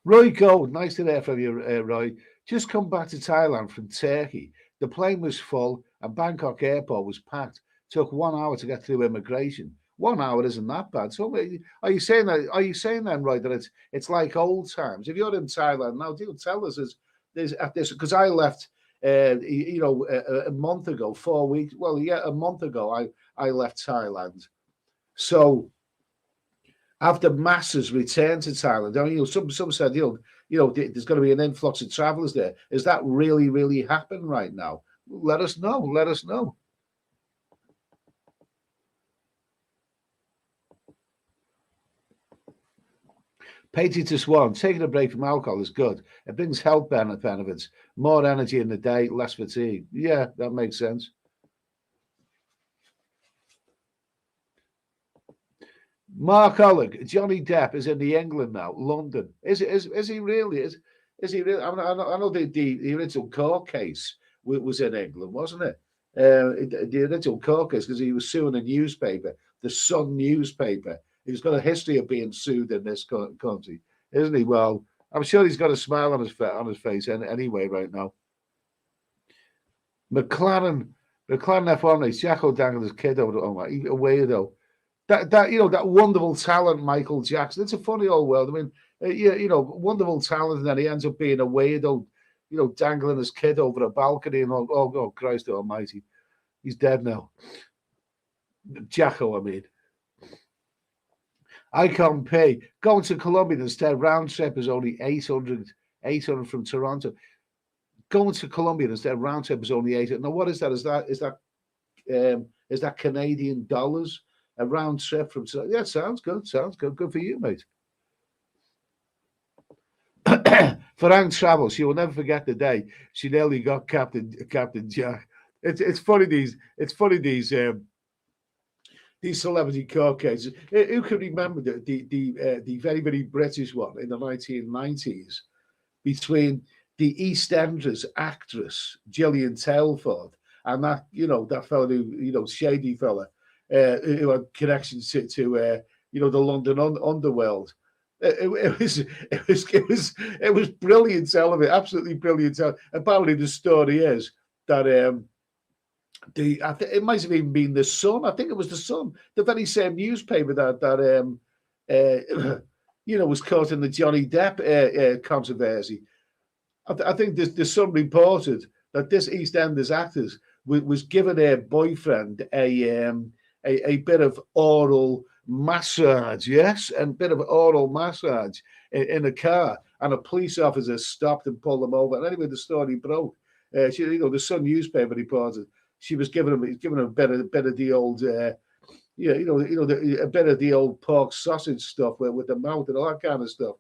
Roy Gold, nice to hear from you, Roy. Just come back to Thailand from Turkey. The plane was full and Bangkok airport was packed. Took 1 hour to get through immigration. 1 hour isn't that bad. So are you saying that? Are you saying then, right, that it's like old times? If you're in Thailand now, do tell us there's at this because I left, a month ago, 4 weeks. Well, yeah, a month ago I left Thailand. So after masses returned to Thailand, some said, there's going to be an influx of travellers there. Is that really, really happening right now? Let us know. Let us know. Paige to Swan, taking a break from alcohol is good. It brings health benefits, more energy in the day, less fatigue. Yeah, that makes sense. Mark Oleg, Johnny Depp is in the England now, London. Is he really? Is he really? I know the original court case was in England, wasn't it? The original court case because he was suing a newspaper, the Sun newspaper. He's got a history of being sued in this country, isn't he? Well, I'm sure he's got a smile on his face anyway right now. McLaren F1 race. Jacko dangled his kid over. Oh my, a weirdo. That wonderful talent, Michael Jackson. It's a funny old world. I mean, wonderful talent, and then he ends up being a weirdo, dangling his kid over a balcony and all. Oh, Christ Almighty, he's dead now. Jacko, I mean. I can't pay. Going to Colombia instead, round trip is only 800 from Toronto. Going to Colombia instead, round trip is only 800. Now, what is that? Is that Canadian dollars? A round trip from yeah, sounds good. Good for you, mate. Farang travels. She will never forget the day she nearly got Captain Jack. It's funny these celebrity court cases. Who can remember the very, very British one in the 1990s between the EastEnders actress Gillian Tailford and that fella who shady fella who had connections to the London underworld. It was brilliant television, absolutely brilliant television. Apparently, the story is that it might have even been the Sun. I think it was the Sun, the very same newspaper that was caught in the Johnny Depp controversy. I think the Sun reported that this EastEnders actor was given her boyfriend a bit of oral massage, yes, and a bit of oral massage in a car, and a police officer stopped and pulled them over. And anyway, the story broke. The Sun newspaper reported she was giving him a bit of the old, a bit of the old pork sausage stuff with the mouth and all that kind of stuff.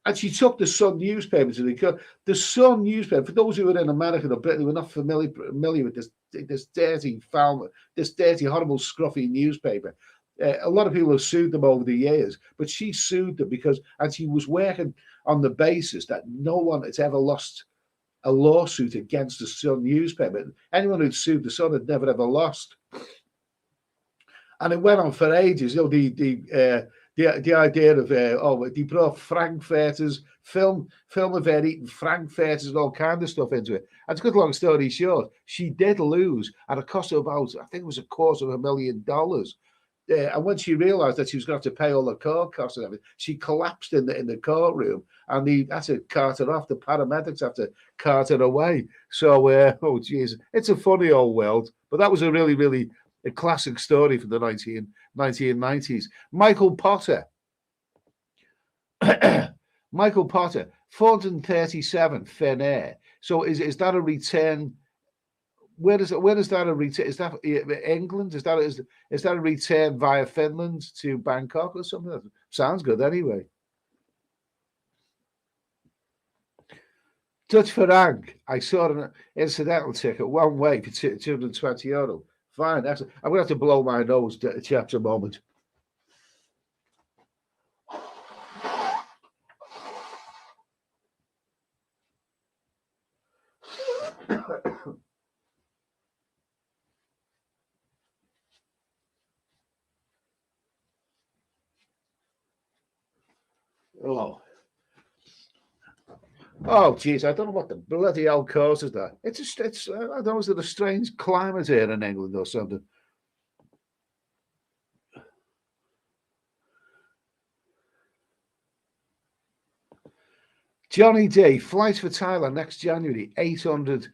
And she took the Sun newspaper to the Sun newspaper. For those who are in America or Britain who are not familiar with this dirty, foul, this dirty, horrible, scruffy newspaper, a lot of people have sued them over the years. But she sued them and she was working on the basis that no one has ever lost a lawsuit against the Sun newspaper. Anyone who'd sued the Sun had never ever lost. And it went on for ages. The idea of they brought frankfurters, film of her eating frankfurters and all kind of stuff into it. And to cut a long story short, she did lose at a cost of about, I think it was $250,000. And when she realised that she was going to have to pay all the court costs and everything, she collapsed in the courtroom, and they had to cart her off. The paramedics have to cart her away. So, oh Jesus, it's a funny old world. But that was a really, really a classic story from the 1990s. Michael Potter. Michael Potter, 437 Fin Air. So is that a return? Where does that a return? Is that England? Is that a return via Finland to Bangkok or something? Sounds good anyway. Dutch Farang, I saw an incidental ticket one way for €220. Fine, I'm going to have to blow my nose, chaps, a moment. Oh, geez, I don't know what the bloody hell causes that. It's I don't know, is it a strange climate here in England or something? Johnny D, flights for Thailand next January, 800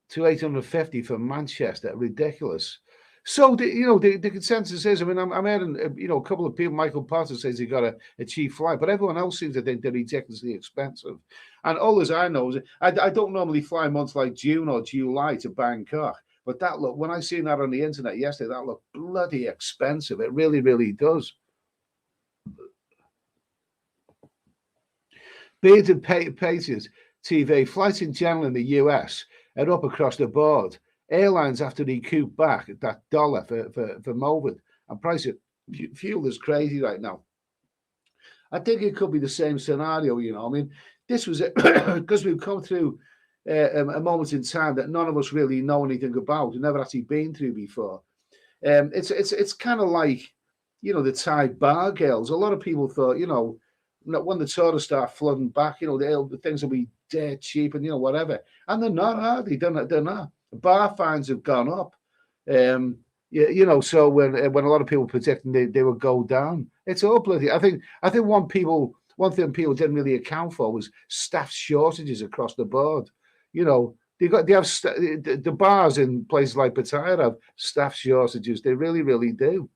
to 850 from Manchester. Ridiculous. So the consensus is, I mean, I'm hearing a couple of people. Michael Potter says he got a cheap flight, but everyone else seems to think they're ridiculously expensive. And all as I know is, I don't normally fly months like June or July to Bangkok, but when I seen that on the internet yesterday, that looked bloody expensive. It really, really does. Bearded Patriots TV flights in general in the US are up across the board. Airlines have to recoup back that dollar for COVID, and price of fuel is crazy right now. I think it could be the same scenario. I mean, this was because we've come through a moment in time that none of us really know anything about, we've never actually been through before. It's kind of like, the Thai bar girls. A lot of people thought, when the tourists start flooding back, the things will be dead cheap and whatever, and they're not, are they? They're not. Bar fines have gone up. So when a lot of people predicting they would go down, it's all bloody. I think one thing people didn't really account for was staff shortages across the board. They have the bars in places like Pattaya have staff shortages. They really, really do.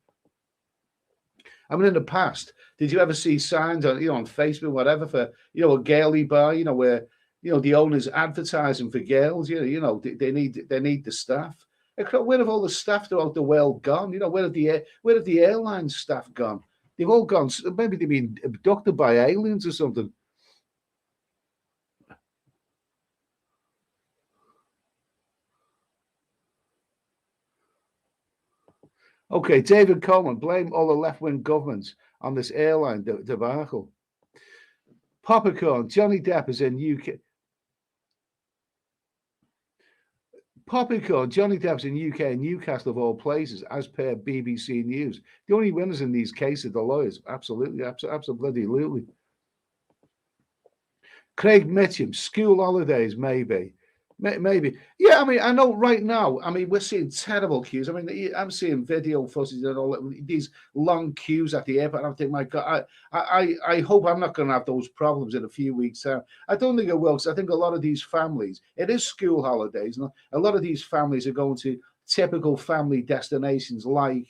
I mean, in the past, did you ever see signs on Facebook, whatever, for a girly bar, where the owners advertising for girls? They need the staff. Where have all the staff throughout the world gone? Where have the airline staff gone? They've all gone. Maybe they've been abducted by aliens or something. Okay, David Coleman, blame all the left-wing governments on this airline debacle. Popcorn, Johnny Depp is in UK. Popcorn, Johnny Depp's in UK and Newcastle of all places, as per BBC News. The only winners in these cases are the lawyers. Absolutely. Craig Mitchum, school holidays, maybe. Maybe. Yeah, I mean, I know right now, I mean, we're seeing terrible queues. I mean, I'm seeing video footage and all these long queues at the airport. I'm thinking, my God, I hope I'm not going to have those problems in a few weeks' time. I don't think it will, because I think a lot of these families, it is school holidays, and a lot of these families are going to typical family destinations like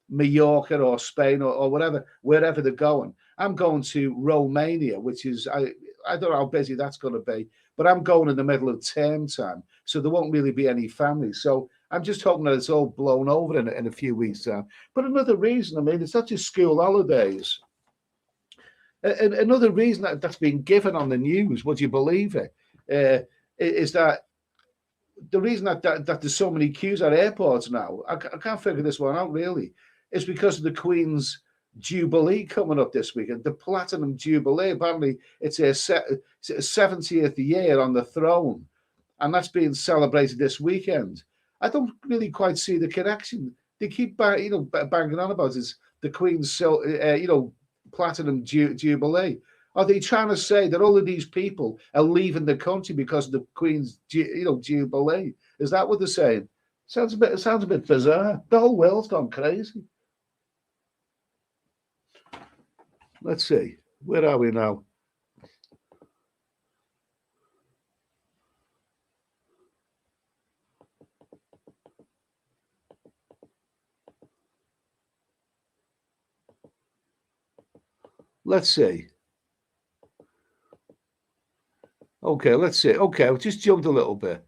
Mallorca or Spain or whatever, wherever they're going. I'm going to Romania, which is, I don't know how busy that's going to be, but I'm going in the middle of term time, so there won't really be any families. So I'm just hoping that it's all blown over in a few weeks' time. But another reason, I mean, it's not just school holidays. Another reason that's been given on the news, would you believe it, is that the reason that there's so many queues at airports now, I can't figure this one out really, is because of the Queen's Jubilee coming up this weekend, the Platinum Jubilee. Apparently, it's a 70th year on the throne, and that's being celebrated this weekend. I don't really quite see the connection. They keep banging on about it, the Queen's Platinum Jubilee. Are they trying to say that all of these people are leaving the country because of the Queen's Jubilee? Is that what they're saying? It sounds a bit bizarre. The whole world's gone crazy. Let's see. Where are we now? Let's see. Okay, let's see. Okay, I've just jumped a little bit.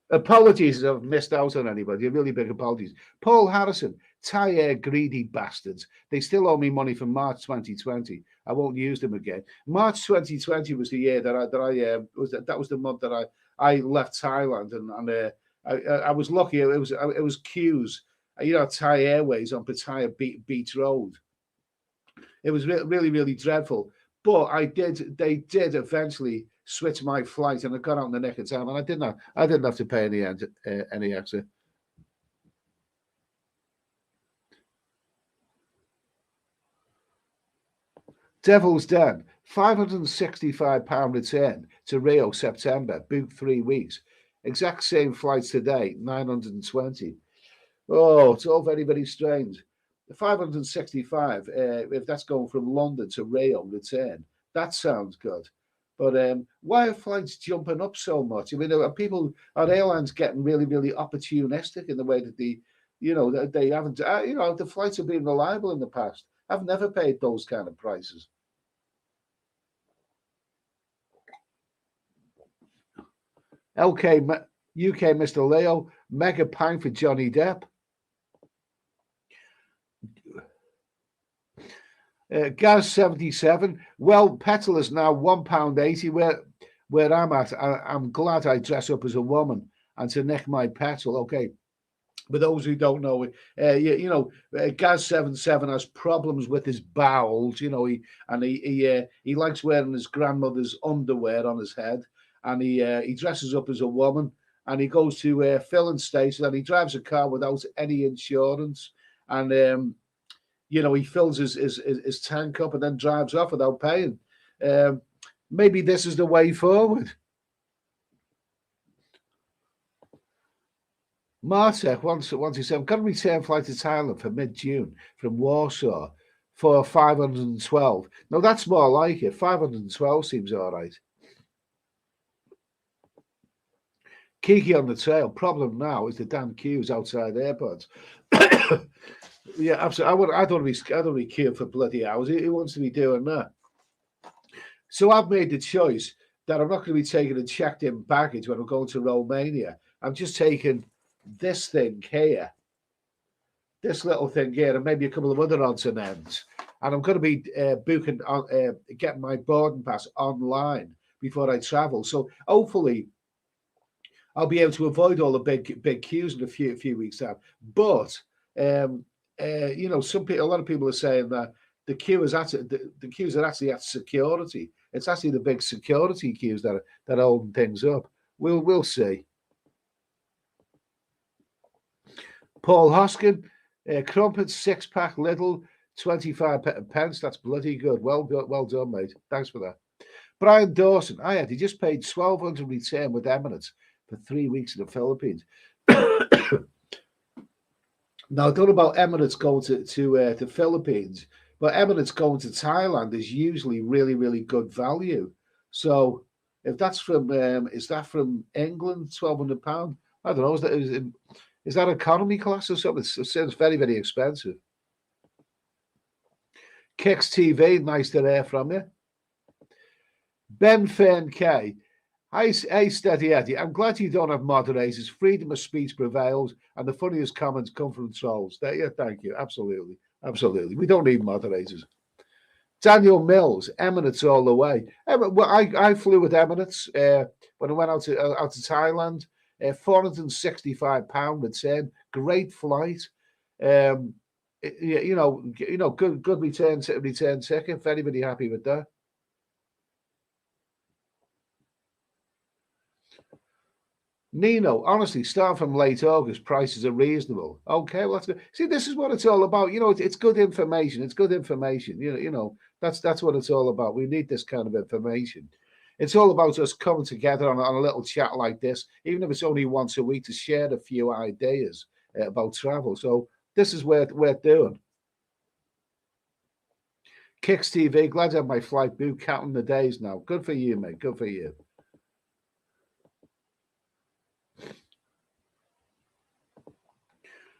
Apologies if I've missed out on anybody. Really big apologies. Paul Harrison, Thai Air greedy bastards. They still owe me money from March 2020. I won't use them again. March 2020 was the year that that was the month that I left Thailand, and I was lucky. It was queues. Thai Airways on Pattaya Beach Road. It was really, really dreadful. But they did eventually switch my flight, and I got out in the nick of time, and I didn't have to pay any extra. Devil's Den, £565 return to Rio September, booked 3 weeks. Exact same flights today, 920. Oh, it's all very, very strange. The 565, if that's going from London to Rio return, that sounds good. But why are flights jumping up so much? I mean, are airlines getting really, really opportunistic in the way that that they haven't, the flights have been reliable in the past. I've never paid those kind of prices. UK Mr. Leo, mega pang for Johnny Depp. Gaz 77. Well, petrol is now £1.80 where I'm at. I'm glad I dress up as a woman and to nick my petrol. Okay. For those who don't know, Gaz 77 has problems with his bowels. He likes wearing his grandmother's underwear on his head, and he dresses up as a woman, and he goes to filling stations, and he drives a car without any insurance, and he fills his tank up and then drives off without paying. Maybe this is the way forward. Martek wants to say, I've got a return flight to Thailand for mid-June from Warsaw for 512. No, that's more like it. 512 seems all right. Kiki on the trail. Problem now is the damn queues outside airports. Yeah, absolutely. I don't really queue for bloody hours. Who wants to be doing that? So I've made the choice that I'm not going to be taking a checked-in baggage when I'm going to Romania. I'm just taking this thing here, this little thing here, and maybe a couple of other odds and ends. And I'm going to be booking, getting my boarding pass online before I travel. So hopefully I'll be able to avoid all the big queues in a few weeks time. But a lot of people are saying that the queues are actually at security. It's actually the big security queues that are holding things up. We'll see. Paul Hoskin, crumpets 6-pack little, 25 pence. That's bloody good. Well done, mate. Thanks for that. Brian Dawson, he just paid $1,200 return with Emirates for 3 weeks in the Philippines. Now, I don't know about Emirates going to the Philippines, but Emirates going to Thailand is usually really, really good value. So if that's from, is that from England, £1,200? I don't know. Is that economy class or something? It sounds very, very expensive. Kicks TV, nice to hear from you. Ben Fern K. Hey, Steady Eddie, I'm glad you don't have moderators. Freedom of speech prevails, and the funniest comments come from trolls. Yeah, thank you. Absolutely. Absolutely. We don't need moderators. Daniel Mills, Emirates all the way. Well, I flew with Emirates when I went out to Thailand. £465 return, great flight. Good return ticket. Very, very happy with that. Nino, honestly, starting from late August, prices are reasonable. Okay, well, that's good. See, this is what it's all about. It's good information. It's good information. That's what it's all about. We need this kind of information. It's all about us coming together on a little chat like this, even if it's only once a week, to share a few ideas about travel. So this is worth doing. Kicks TV, glad to have my flight booked, counting the days now. Good for you, mate. Good for you.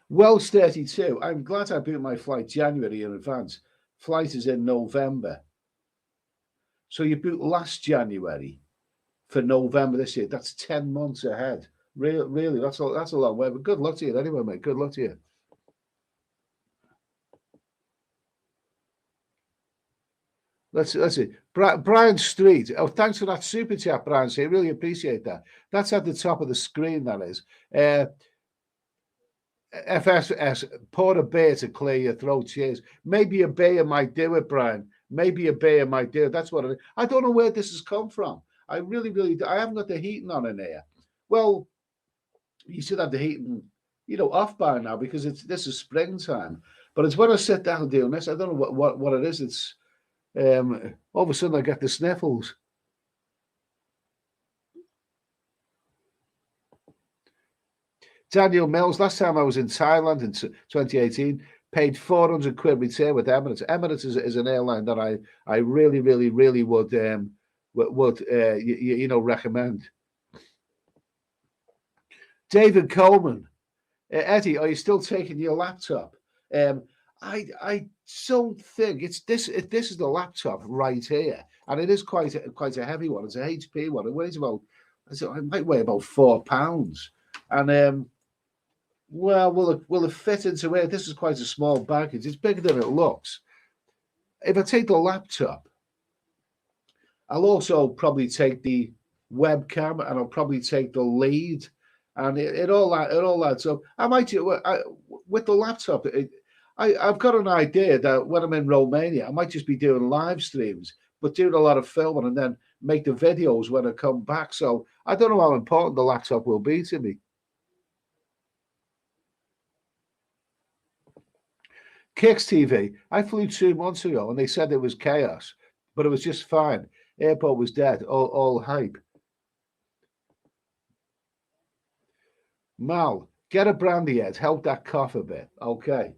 Wells 32, I'm glad I booked my flight January in advance. Flight is in November. So you booked last January for November this year. That's 10 months ahead. Really, that's a long way. But good luck to you anyway, mate. Good luck to you. Let's see. Brian Street. Oh, thanks for that super chat, Brian. I really appreciate that. That's at the top of the screen, that is. FSS, pour a beer to clear your throat. Cheers. Maybe a beer might do it, Brian. Maybe a beer might do it. That's what it is. I don't know where this has come from. I really, really, I haven't got the heating on in here. Well, you should have the heating, off by now because this is springtime. But it's when I sit down doing this, I don't know what it is. It's all of a sudden I get the sniffles. Daniel Mills, last time I was in Thailand in 2018, paid £400 return with Emirates. Emirates is an airline that I really, really, really would recommend. David Coleman, Eddie, are you still taking your laptop? I don't think this is the laptop right here, and it is quite a heavy one. It's a HP one. It weighs it might weigh about £4, and well, will it fit into it? This is quite a small package. It's bigger than it looks. if I take the laptop, I'll also probably take the webcam, and I'll probably take the lead, and it all adds up. I might with the laptop. I've got an idea that when I'm in Romania, I might just be doing live streams, but doing a lot of filming and then make the videos when I come back. So I don't know how important the laptop will be to me. Kicks TV. I flew 2 months ago and they said it was chaos, but it was just fine. Airport was dead. All hype. Mal, get a brandy head. Help that cough a bit. Okay.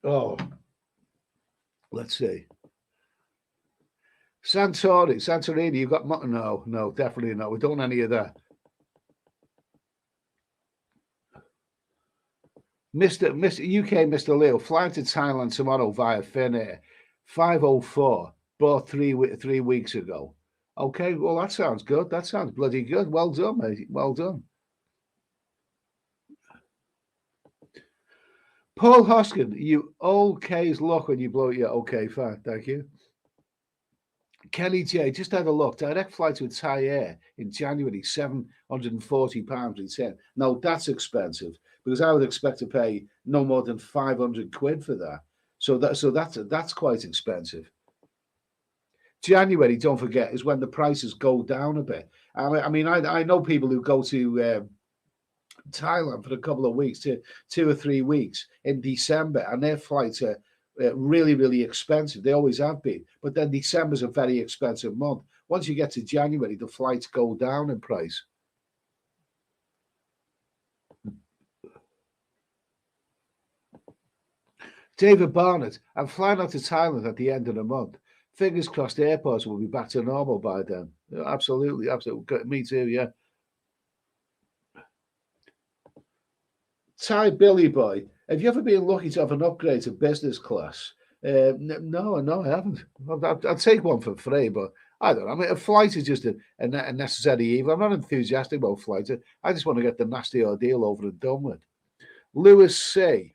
Oh, let's see. Santorini, you got mutton? No, definitely not. We don't want any of that. Mr. UK, Mr. Leo, flying to Thailand tomorrow via Finnair, 5:04. Bought 3 weeks ago. Okay, well that sounds good. That sounds bloody good. Well done, mate. Well done. Paul Hoskin, you okay's luck when you blow it. Yeah, okay, fine, thank you. Kenny J, just had a look. Direct flight with Thai Air in January, £740 return. No, that's expensive because I would expect to pay no more than 500 quid for that. So that's quite expensive. January, don't forget, is when the prices go down a bit. I know people who go to Thailand for a couple of weeks, to 2 or 3 weeks in December, and their flights are really, really expensive. They always have been. But then December's a very expensive month. Once you get to January, the flights go down in price. David Barnett, I'm flying out to Thailand at the end of the month. Fingers crossed the airports will be back to normal by then. Yeah, absolutely, absolutely. Me too, yeah. Thai Billy Boy, have you ever been lucky to have an upgrade to business class? No, I haven't. I'd take one for free, but I don't know. I mean, a flight is just a necessary evil. I'm not enthusiastic about flights. I just want to get the nasty ordeal over and done with. Lewis C.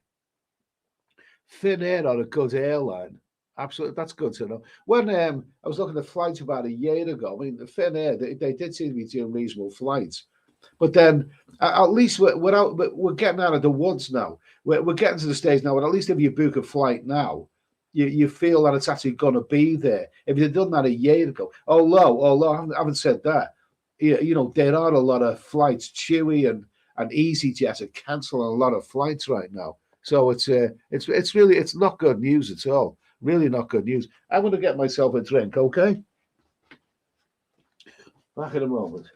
Finnair are a good airline. Absolutely, that's good to know. When I was looking at flights about a year ago, I mean, the Finnair, they did seem to be doing reasonable flights. But then at least we're getting out of the woods now. We're getting to the stage now, and at least if you book a flight now, you feel that it's actually going to be there. If you'd done that a year ago, although I haven't said that, there are a lot of flights. Chewy and EasyJet are cancelling a lot of flights right now. So it's not good news at all. Really not good news. I'm going to get myself a drink. Okay, back in a moment.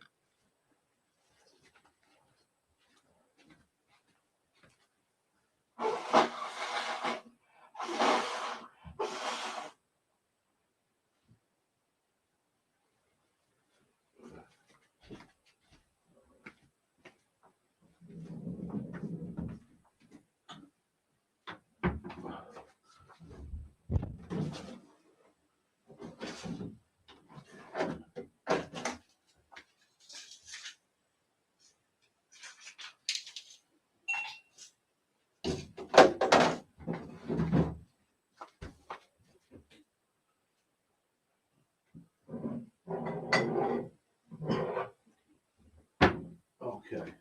Okay.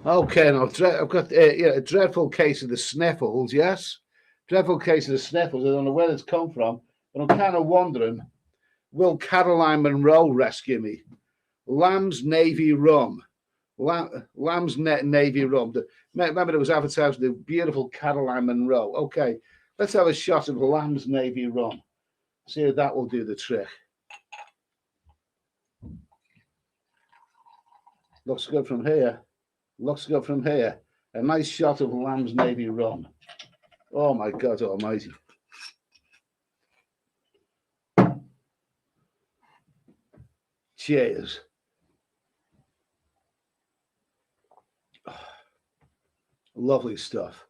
Okay, now I've got a dreadful case of the sniffles. Yes, dreadful case of the sniffles. I don't know where it's come from, but I'm kind of wondering: will Caroline Monroe rescue me? Lamb's Navy Rum, Lamb's Navy Rum. Remember, it was advertised with the beautiful Caroline Monroe. Okay, let's have a shot of Lamb's Navy Rum. See if that will do the trick. Looks good from here. Looks good from here. A nice shot of Lamb's Navy Rum. Oh my God Almighty! Cheers. Lovely stuff.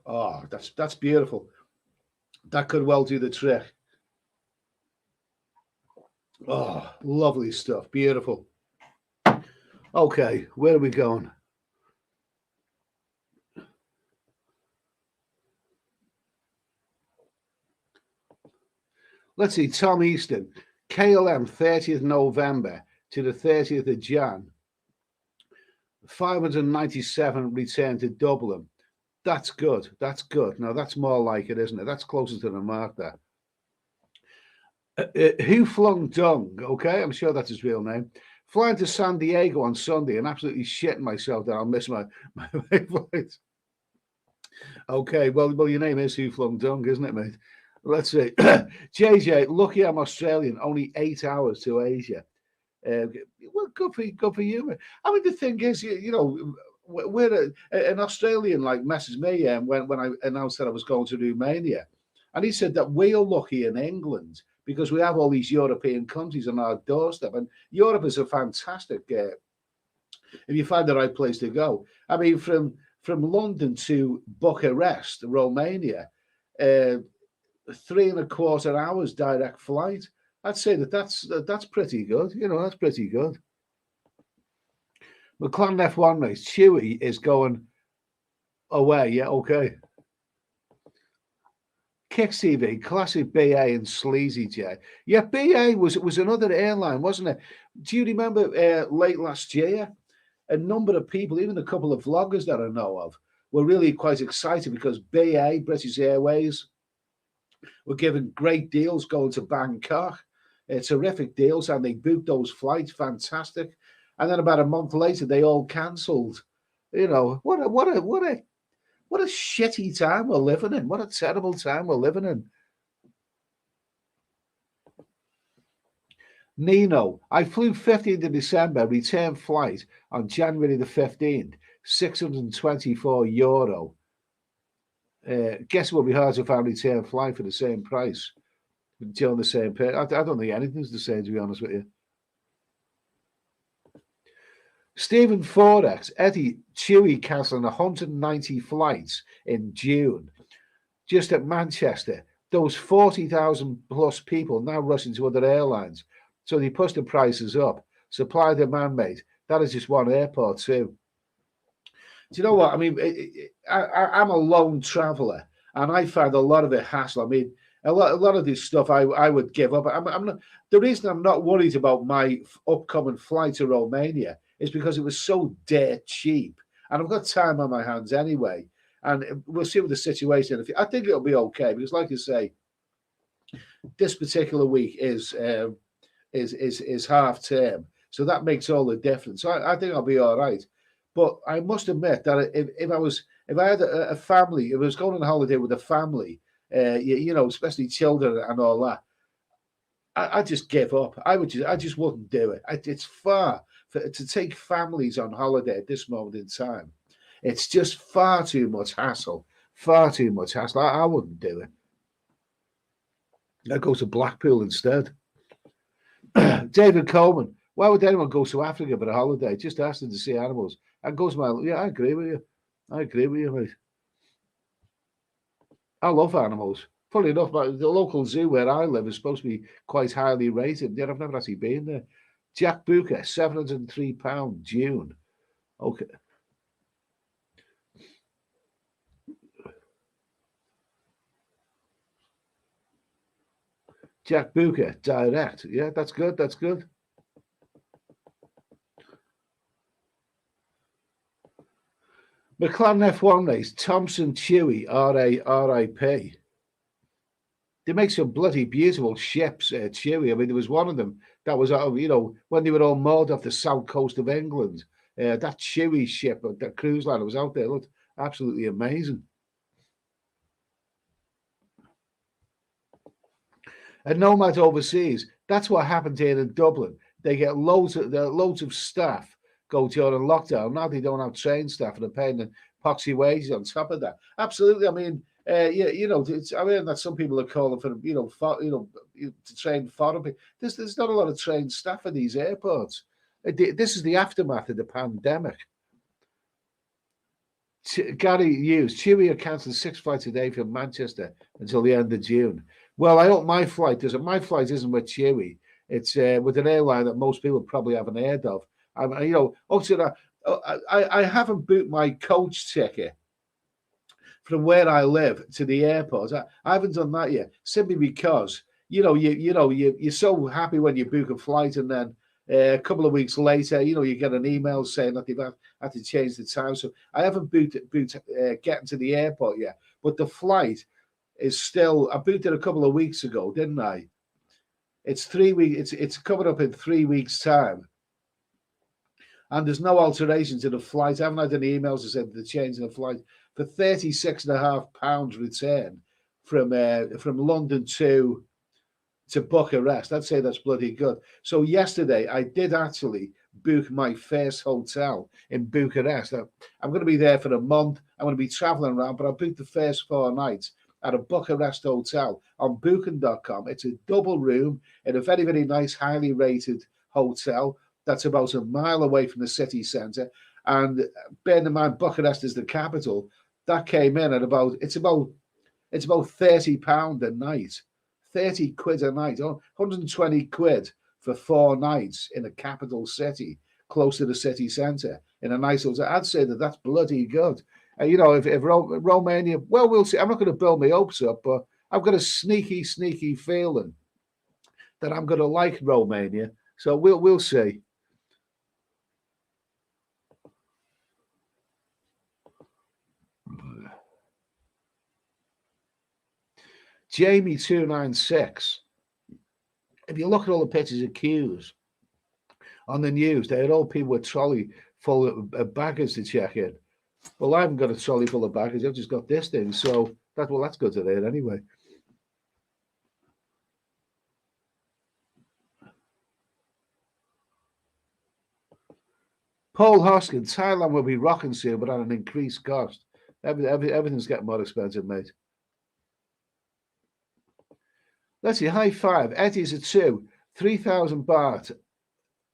Oh, that's beautiful. That could well do the trick. Oh, lovely stuff. Beautiful. Okay, where are we going? Let's see, Tom Easton, KLM 30th November to the 30th of Jan. 597 return to Dublin. That's good. That's good. Now, that's more like it, isn't it? That's closer to the mark there. Who Flung Dung, okay? I'm sure that's his real name. Flying to San Diego on Sunday and absolutely shitting myself that I'll miss my flight. Okay, well, your name is Who Flung Dung, isn't it, mate? Let's see. JJ, lucky I'm Australian, only 8 hours to Asia. Well, good for you, mate. I mean, the thing is, you know, we're an Australian like messaged me when I announced that I was going to Romania, and he said that we're lucky in England because we have all these European countries on our doorstep, and Europe is a fantastic if you find the right place to go. I mean, from London to Bucharest, Romania, 3.25 hours direct flight. I'd say that's pretty good. You know, that's pretty good. McLaren F1 race. Chewy is going away. Yeah, okay. Kicks TV, classic BA and Sleazy J. Yeah, BA was another airline, wasn't it? Do you remember late last year? A number of people, even a couple of vloggers that I know of, were really quite excited because BA, British Airways, were given great deals going to Bangkok. Terrific deals, and they booked those flights, fantastic. And then about a month later, they all cancelled. You know, what a shitty time we're living in. What a terrible time we're living in. Nino, I flew 15th of December, return flight on January the 15th, €624. Guess what? Will be hard to find return flight for the same price during the same period. I don't think anything's the same, to be honest with you. Stephen Forex, Eddie Chewy cancelling 190 flights in June. Just at Manchester, those 40,000 plus people now rushing to other airlines. So they pushed the prices up. Supply demand, mate. That is just one airport too. Do you know what? I mean, I'm a lone traveller, and I find a lot of it hassle. I mean, a lot of this stuff I would give up. I'm not, the reason I'm not worried about my upcoming flight to Romania is because it was so dead cheap, and I've got time on my hands anyway. And we'll see what the situation is. I think it'll be okay because, like you say, this particular week is half term, so that makes all the difference. So I think I'll be all right. But I must admit that if I had a family, if I was going on holiday with a family, you know, especially children and all that, I just give up. I just wouldn't do it. It's far to take families on holiday at this moment in time. It's just far too much hassle. Far too much hassle. I wouldn't do it. I'd go to Blackpool instead. David Coleman. Why would anyone go to Africa for a holiday? Just asking to see animals. And goes my yeah, I agree with you. I agree with you, mate. I love animals. Funny enough, the local zoo where I live is supposed to be quite highly rated. Yet I've never actually been there. Jack Booker, £703, June. Okay. Jack Booker, direct. Yeah, that's good. That's good. McLaren F1 race, Thompson Chewy, RIP. They make some bloody beautiful ships, Chewy. I mean, there was one of them that was, you know, when they were all moored off the south coast of England. That Chewy ship, that cruise liner was out there, looked absolutely amazing. And Nomad Overseas, that's what happened here in Dublin. They get loads of staff go during lockdown. Now they don't have trained staff and they're paying the poxy wages on top of that. Absolutely. I mean, you know, I mean that some people are calling for to train foreign people. There's not a lot of trained staff at these airports. This is the aftermath of the pandemic. Gary Hughes, Chewy are cancelling 6 flights a day from Manchester until the end of June. Well, I hope my flight doesn't. My flight isn't with Chewy. It's with an airline that most people probably haven't heard of. Obviously, I haven't booked my coach ticket from where I live to the airport. I haven't done that yet, simply because you're so happy when you book a flight, and then a couple of weeks later, you get an email saying that they've had to change the time. So I haven't booked getting to the airport yet, but the flight is still. I booked it a couple of weeks ago, didn't I? It's 3 weeks. It's coming up in 3 weeks' time, and there's no alteration to the flight. I haven't had any emails that said they're changing the flight for £36.5 return from London to Bucharest. I'd say that's bloody good. So yesterday I did actually book my first hotel in Bucharest. I'm going to be there for a month. I'm going to be traveling around, but I booked the first 4 nights at a Bucharest hotel on booking.com. It's a double room in a very, very nice, highly rated hotel that's about a mile away from the city centre. And bearing in mind, Bucharest is the capital. That came in at it's about £30 a night, 30 quid a night, 120 quid for 4 nights in a capital city, close to the city centre, in a nice hotel. I'd say that's bloody good. If Romania, well, we'll see. I'm not going to build my hopes up, but I've got a sneaky feeling that I'm going to like Romania. So we'll see. Jamie296. If you look at all the pictures of queues on the news, they're all people with trolley full of baggage to check in. Well, I haven't got a trolley full of baggage. I've just got this thing. So that's good to hear anyway. Paul Hoskin, Thailand will be rocking soon, but at an increased cost. Everything's getting more expensive, mate. Let's see, high five. Eddie's a 2, 3,000 baht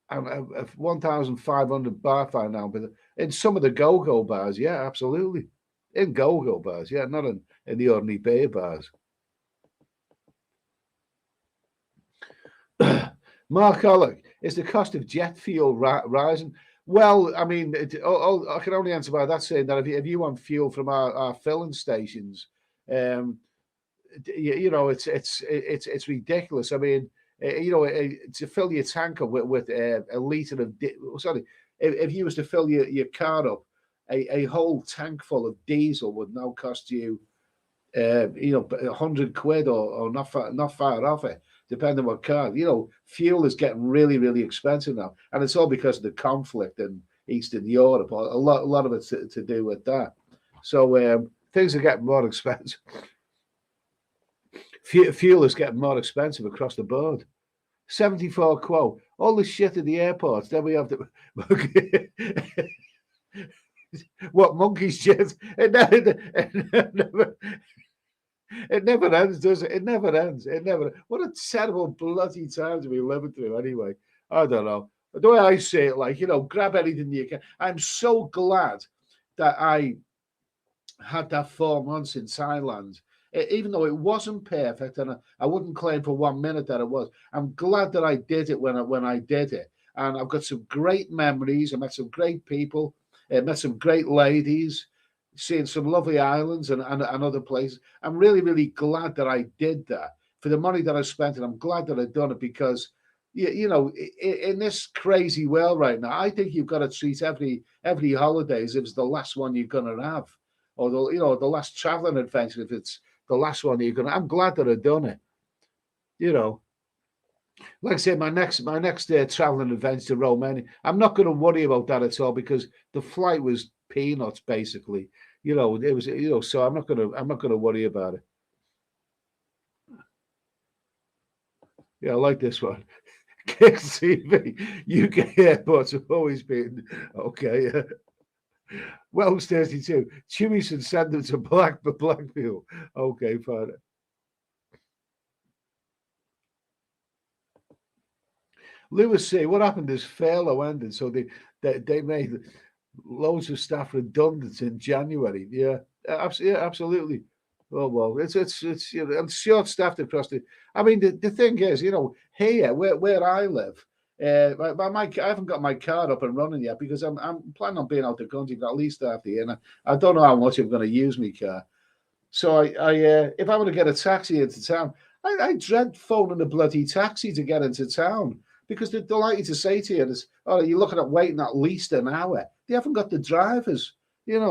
and 1,500 baht by now. But in some of the go-go bars, yeah, absolutely. In go-go bars, yeah, not in the ordinary beer bars. Mark Ollick, is the cost of jet fuel rising? Well, I mean, I can only answer by that, saying that if you want fuel from our filling stations, it's ridiculous. I mean, to fill your tank up with a litre of if you was to fill your car up, a whole tank full of diesel would now cost you 100 quid or not far off it, depending on what car. Fuel is getting really, really expensive now, and it's all because of the conflict in Eastern Europe. A lot of it's to do with that. So things are getting more expensive. Fuel is getting more expensive across the board. 74 quo. All the shit at the airports. Then we have the what monkeys shit. It never ends, does it? It never ends. What a terrible bloody time to be living through. Anyway, I don't know. The way I say it, grab anything you can. I'm so glad that I had that 4 months in Thailand. Even though it wasn't perfect, and I wouldn't claim for 1 minute that it was. I'm glad that I did it when I did it, and I've got some great memories. I met some great people, met some great ladies, seeing some lovely islands and other places. I'm really, really glad that I did that for the money that I spent, and I'm glad that I've done it because, in this crazy world right now, I think you've got to treat every holiday as if it's the last one you're going to have, or the last traveling adventure if it's the last one you're going to. I'm glad that I've done it. Like I say, my next traveling adventure to Romania, I'm not going to worry about that at all because the flight was peanuts basically. It was, so I'm not going to worry about it. Yeah, I like this one. Kick TV, UK airports have always been okay. Well, 32. Chewy should send them to Blackpool. Okay, fine. Lewis C. What happened is furlough ended, so they made Loads of staff redundant in January. Yeah, yeah, absolutely. Oh well, it's and short staffed across the. I mean, the thing is, here where I live, I haven't got my car up and running yet because I'm planning on being out the country for at least half the year, and I don't know how much I'm going to use my car. So if I were to get a taxi into town, I dread phoning a bloody taxi to get into town because they're likely to say to you, "Oh, you're looking at waiting at least an hour." They haven't got the drivers. Where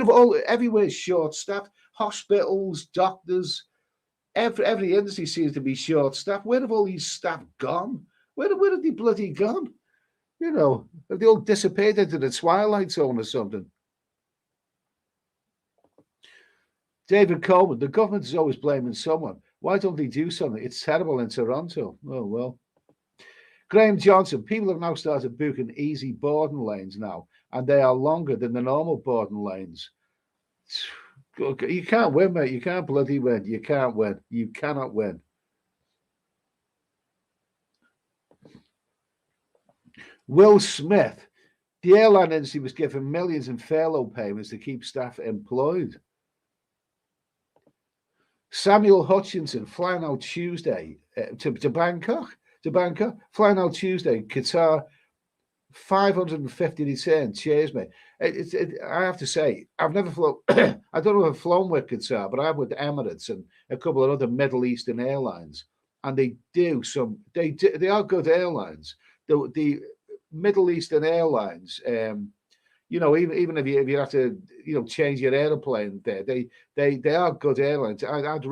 of all everywhere's short staffed. Hospitals, doctors, every industry seems to be short staffed. Where have all these staff gone? Where have they bloody gone? Have they all disappeared into the twilight zone or something? David Coleman, the government is always blaming someone. Why don't they do something? It's terrible in Toronto. Oh, well. Graham Johnson, people have now started booking easy boarding lanes now, and they are longer than the normal boarding lanes. You can't win, mate. You can't bloody win. You can't win. You cannot win. Will Smith, the airline industry was given millions in furlough payments to keep staff employed. Samuel Hutchinson flying out Tuesday to Bangkok. Flying out Tuesday. Qatar, 550 return. Cheers, mate. I have to say, I've never flown. I don't know if I've flown with Qatar, but I've with Emirates and a couple of other Middle Eastern airlines, and they are good airlines. The Middle Eastern airlines. Even if you have to, change your aeroplane there, they are good airlines. I'd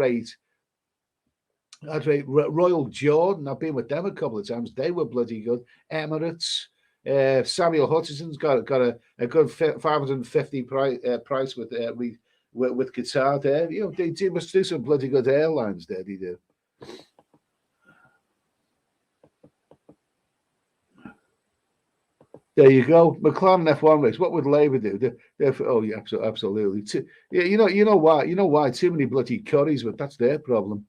rate Royal Jordan. I've been with them a couple of times. They were bloody good. Emirates. Samuel Hutchinson's got a good 550 price with Qatar there. They must do some bloody good airlines there. They do. There you go. McLaren F1 race. What would Labour do? Oh, yeah, absolutely. Yeah, you know why? You know why? Too many bloody curries, but that's their problem.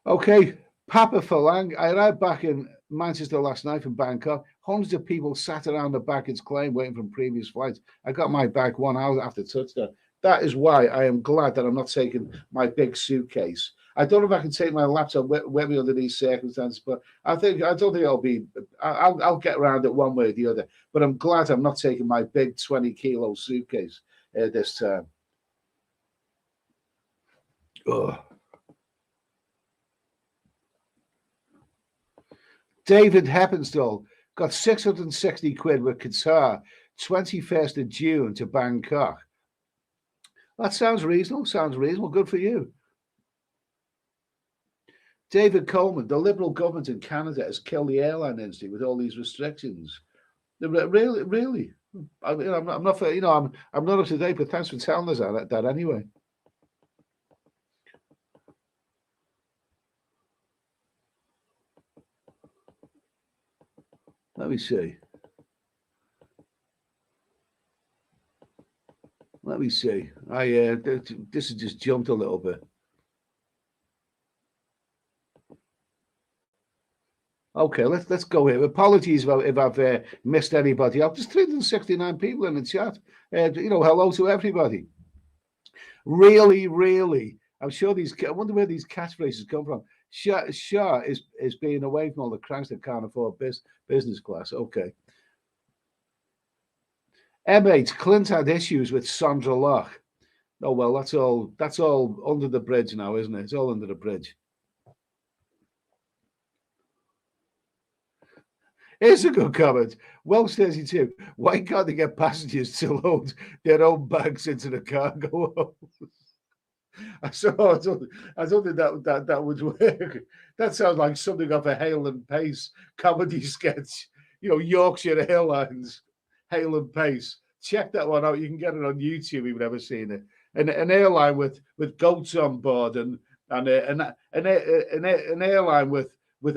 Okay, Papa Falang. I arrived back in Manchester last night from Bangkok. Hundreds of people sat around the baggage claim waiting for previous flights. I got my bag 1 hour after touchdown. That is why I am glad that I'm not taking my big suitcase. I don't know if I can take my laptop with me under these circumstances, but I don't think I'll be. I'll get around it one way or the other. But I'm glad I'm not taking my big 20-kilo suitcase this time. Ugh. David Heppenstall got 660 quid with Qatar, 21st of June to Bangkok. That sounds reasonable. Sounds reasonable. Good for you. David Coleman, the Liberal government in Canada has killed the airline industry with all these restrictions. Really. I'm not up to date, but thanks for telling us that anyway. Let me see. This has just jumped a little bit. Okay, let's go here. Apologies if I've missed anybody out. There's 369 people in the chat. Hello to everybody. Really. I'm sure I wonder where these catchphrases come from. Shah is being away from all the cranks that can't afford business class. Okay. M8, Clint had issues with Sandra Locke. Oh well, that's all under the bridge now, isn't it? It's all under the bridge. Here's a good comment. Welsh 32. Why can't they get passengers to load their own bags into the cargo hold? I don't think that would work. That sounds like something off a Hale and Pace comedy sketch. Yorkshire Airlines, Hale and Pace. Check that one out. You can get it on YouTube if you've never seen it. An airline with goats on board and an airline with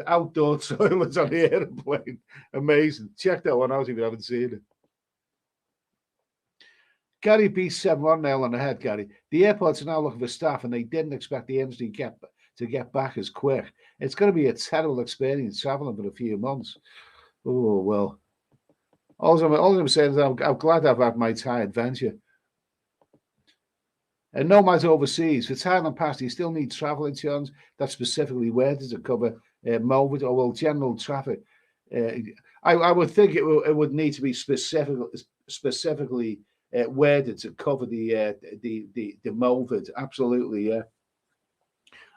outdoor toilets on the airplane. Amazing. Check that one out if you haven't seen it. Gary B7 nail on the head, Gary. The airports are now looking for staff, and they didn't expect the industry to get back as quick. It's going to be a terrible experience traveling for a few months. Oh, well. All I'm saying is I'm glad I've had my Thai adventure. And no matter overseas, for Thailand Pass, you still need travel insurance that's specifically worded to cover morbid or well general traffic. I would think it would need to be specifically worded to cover the morbid. Absolutely, yeah.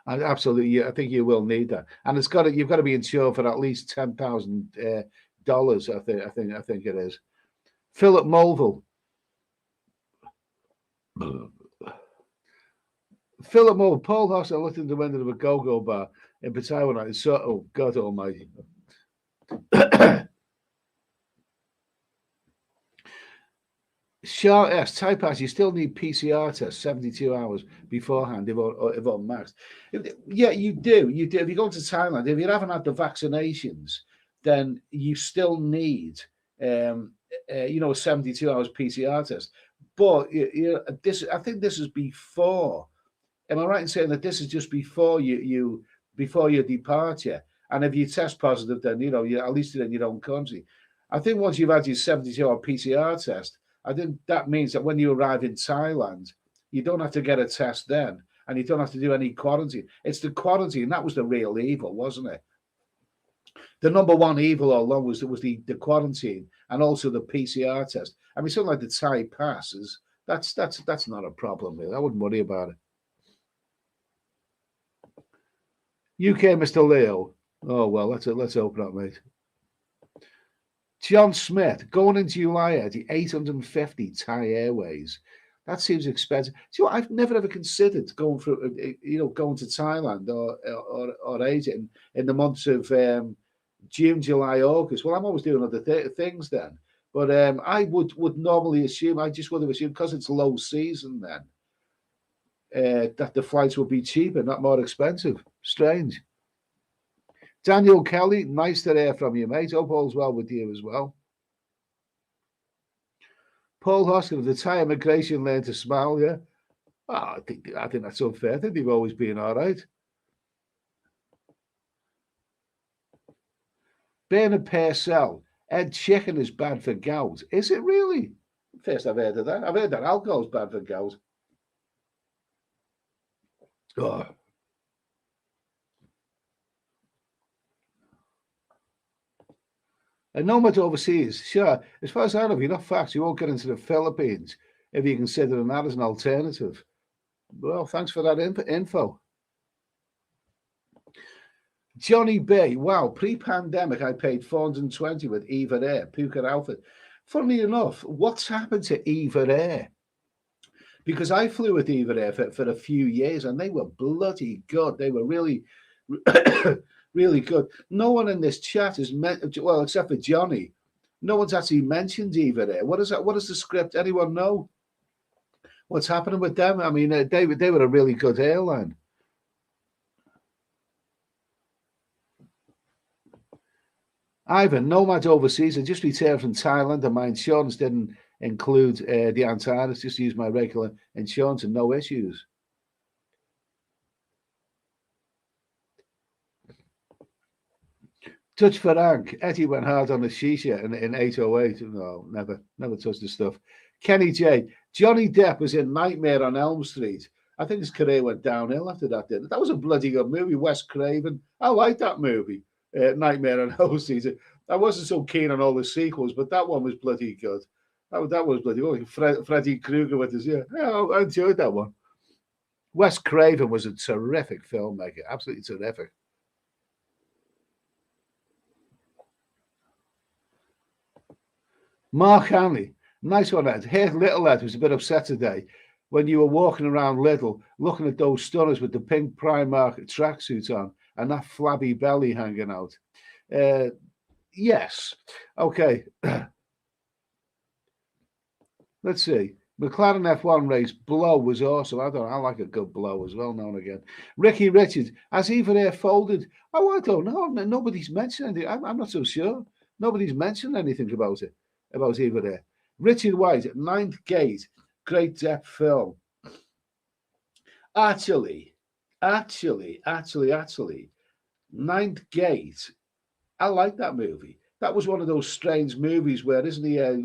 Absolutely, yeah. I think you will need that, and you've got to be insured for at least $10,000. I think it is. Philip Mulville. Philip Mulville, Paul Hostel looked in the window of a go-go bar in Pattaya one night and saw, oh, God almighty. Short S, Thai Pass, you still need PCR test 72 hours beforehand if on max. Yeah, you do. You do. If you go to Thailand, if you haven't had the vaccinations, then you still need, a 72 hours PCR test. But I think this is before. Am I right in saying that this is just before before your departure? And if you test positive, then you're at least in your own country. I think once you've had your 72-hour PCR test, I think that means that when you arrive in Thailand, you don't have to get a test then, and you don't have to do any quarantine. It's the quarantine that was the real evil, wasn't it? The number one evil all along was the quarantine and also the PCR test. I mean, something like the Thai passes, that's not a problem. Really. I wouldn't worry about it. UK, Mr. Leo. Oh well, let's open up, mate. John Smith going in July at the 850 Thai Airways. That seems expensive. See what? I've never ever considered going through, going to Thailand or Asia in the months of June, July, August. Well, I'm always doing other things then. But I would normally assume, I just would have assumed because it's low season then, that the flights would be cheaper, not more expensive. Strange. Daniel Kelly, nice to hear from you, mate. Hope all's well with you as well. Paul Hoskins, the Thai immigration learned to smile, yeah? Oh, I think that's unfair. I think they've always been all right. Bernard Purcell, Ed Chicken is bad for gout. Is it really? First I've heard of that. I've heard that alcohol's bad for gout. Oh. And no matter overseas, sure, as far as I know, if you're not facts, you won't get into the Philippines if you consider that as an alternative. Well, thanks for that info. Johnny B. Wow, pre-pandemic, I paid $420 with Eva Air, Phuket outfit. Funnily enough, what's happened to Eva Air? Because I flew with Eva Air for a few years, and they were bloody good. They were really, really good. No one in this chat has well, except for Johnny. No one's actually mentioned Eva Air. What is that? What is the script? Anyone know? What's happening with them? I mean, they were a really good airline. Ivan, nomad overseas. I just returned from Thailand and my insurance didn't include the Antarctica. Just used my regular insurance and no issues. Touch Farag. Eddie went hard on the shisha in 808. No, never touched the stuff. Kenny J. Johnny Depp was in Nightmare on Elm Street. I think his career went downhill after that. That was a bloody good movie. Wes Craven. I like that movie. Nightmare on Elm Street. I wasn't so keen on all the sequels, but that one was bloody good. That was bloody good. Freddy Krueger with his, yeah, I enjoyed that one. Wes Craven was a terrific filmmaker, absolutely terrific. Mark Hanley, nice one, Ed. Here, Little Ed was a bit upset today when you were walking around Lidl looking at those stunners with the pink Primark tracksuit on and that flabby belly hanging out. Yes. Okay. Let's see. McLaren F1 race blow was awesome. I like a good blow as well now and again. Ricky Richards, has Eva Air folded? Oh, I don't know. Nobody's mentioned anything. I'm not so sure. Nobody's mentioned anything about it, about Eva Air. Richard White, Ninth Gate, great Depp film. Actually, Actually, Ninth Gate. I like that movie. That was one of those strange movies where isn't he a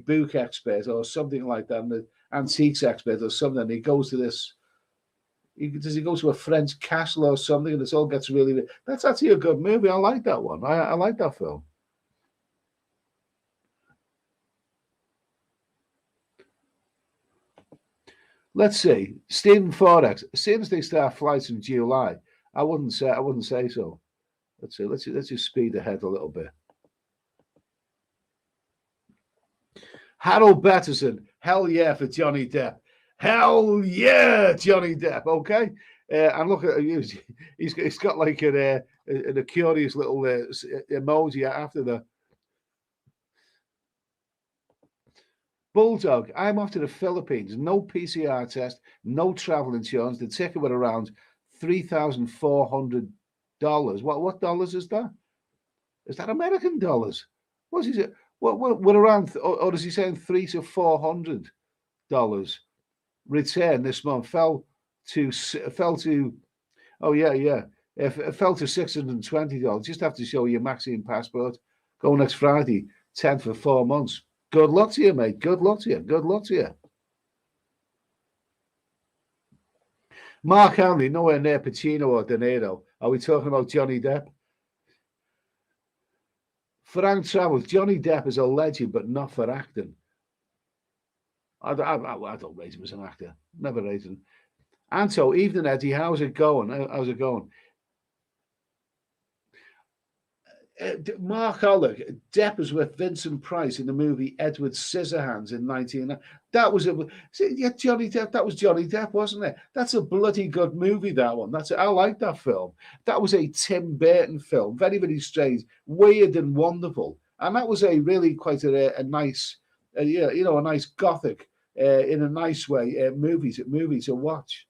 book expert or something like that, an antiques expert or something. And he goes to this. Does he go to a French castle or something, and this all gets really? That's actually a good movie. I like that one. I like that film. Let's see. Stephen Forex. Since they start flights in July, I wouldn't say so. Let's see. Let's just speed ahead a little bit. Harold Batterson. Hell yeah for Johnny Depp. Hell yeah, Johnny Depp. Okay. And look at he's got like a curious little emoji after the Bulldog. I'm off to the Philippines. No PCR test, no travel insurance. The ticket was around $3,400. What dollars is that? Is that American dollars? What's he say? What around? Or is he saying $300 to $400? Return this month fell to. Oh yeah. It fell to $620. Just have to show your Maxine passport. Go next Friday, 10 for 4 months. Good luck to you, mate. Good luck to you. Good luck to you. Mark Hanley, nowhere near Pacino or De Niro. Are we talking about Johnny Depp? Frank Travels, Johnny Depp is a legend, but not for acting. I don't rate him as an actor. Never rated him. Anto, evening, Eddie. How's it going? How's it going? Mark Ollick, Depp was with Vincent Price in the movie Edward Scissorhands in 19. That was Johnny Depp. That was Johnny Depp, wasn't it? That's a bloody good movie. That one. I like that film. That was a Tim Burton film. Very, very strange, weird, and wonderful. And that was a really quite a nice, a nice gothic, in a nice way, movie to watch.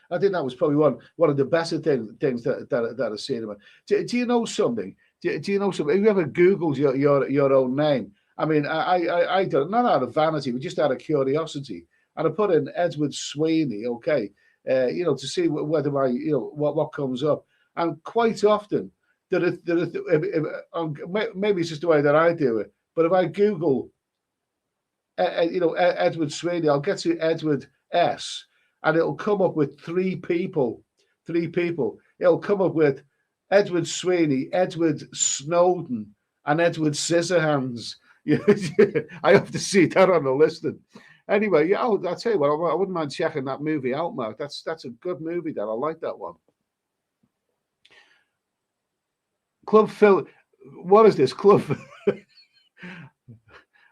I think that was probably one of the better things that I've seen about. Do you know something? Do you know something? Have you ever Googled your own name? I mean, I don't, not out of vanity, but just out of curiosity. And I put in Edward Sweeney, okay, to see whether what comes up. And quite often, maybe it's just the way that I do it. But if I Google, Edward Sweeney, I'll get to Edward S. And it'll come up with three people. It'll come up with Edward Sweeney, Edward Snowden, and Edward Scissorhands. I have to see that on the listing. Anyway, I'll tell you what, I wouldn't mind checking that movie out, Mark. That's a good movie. That I like that one. Club Phil, what is this Club?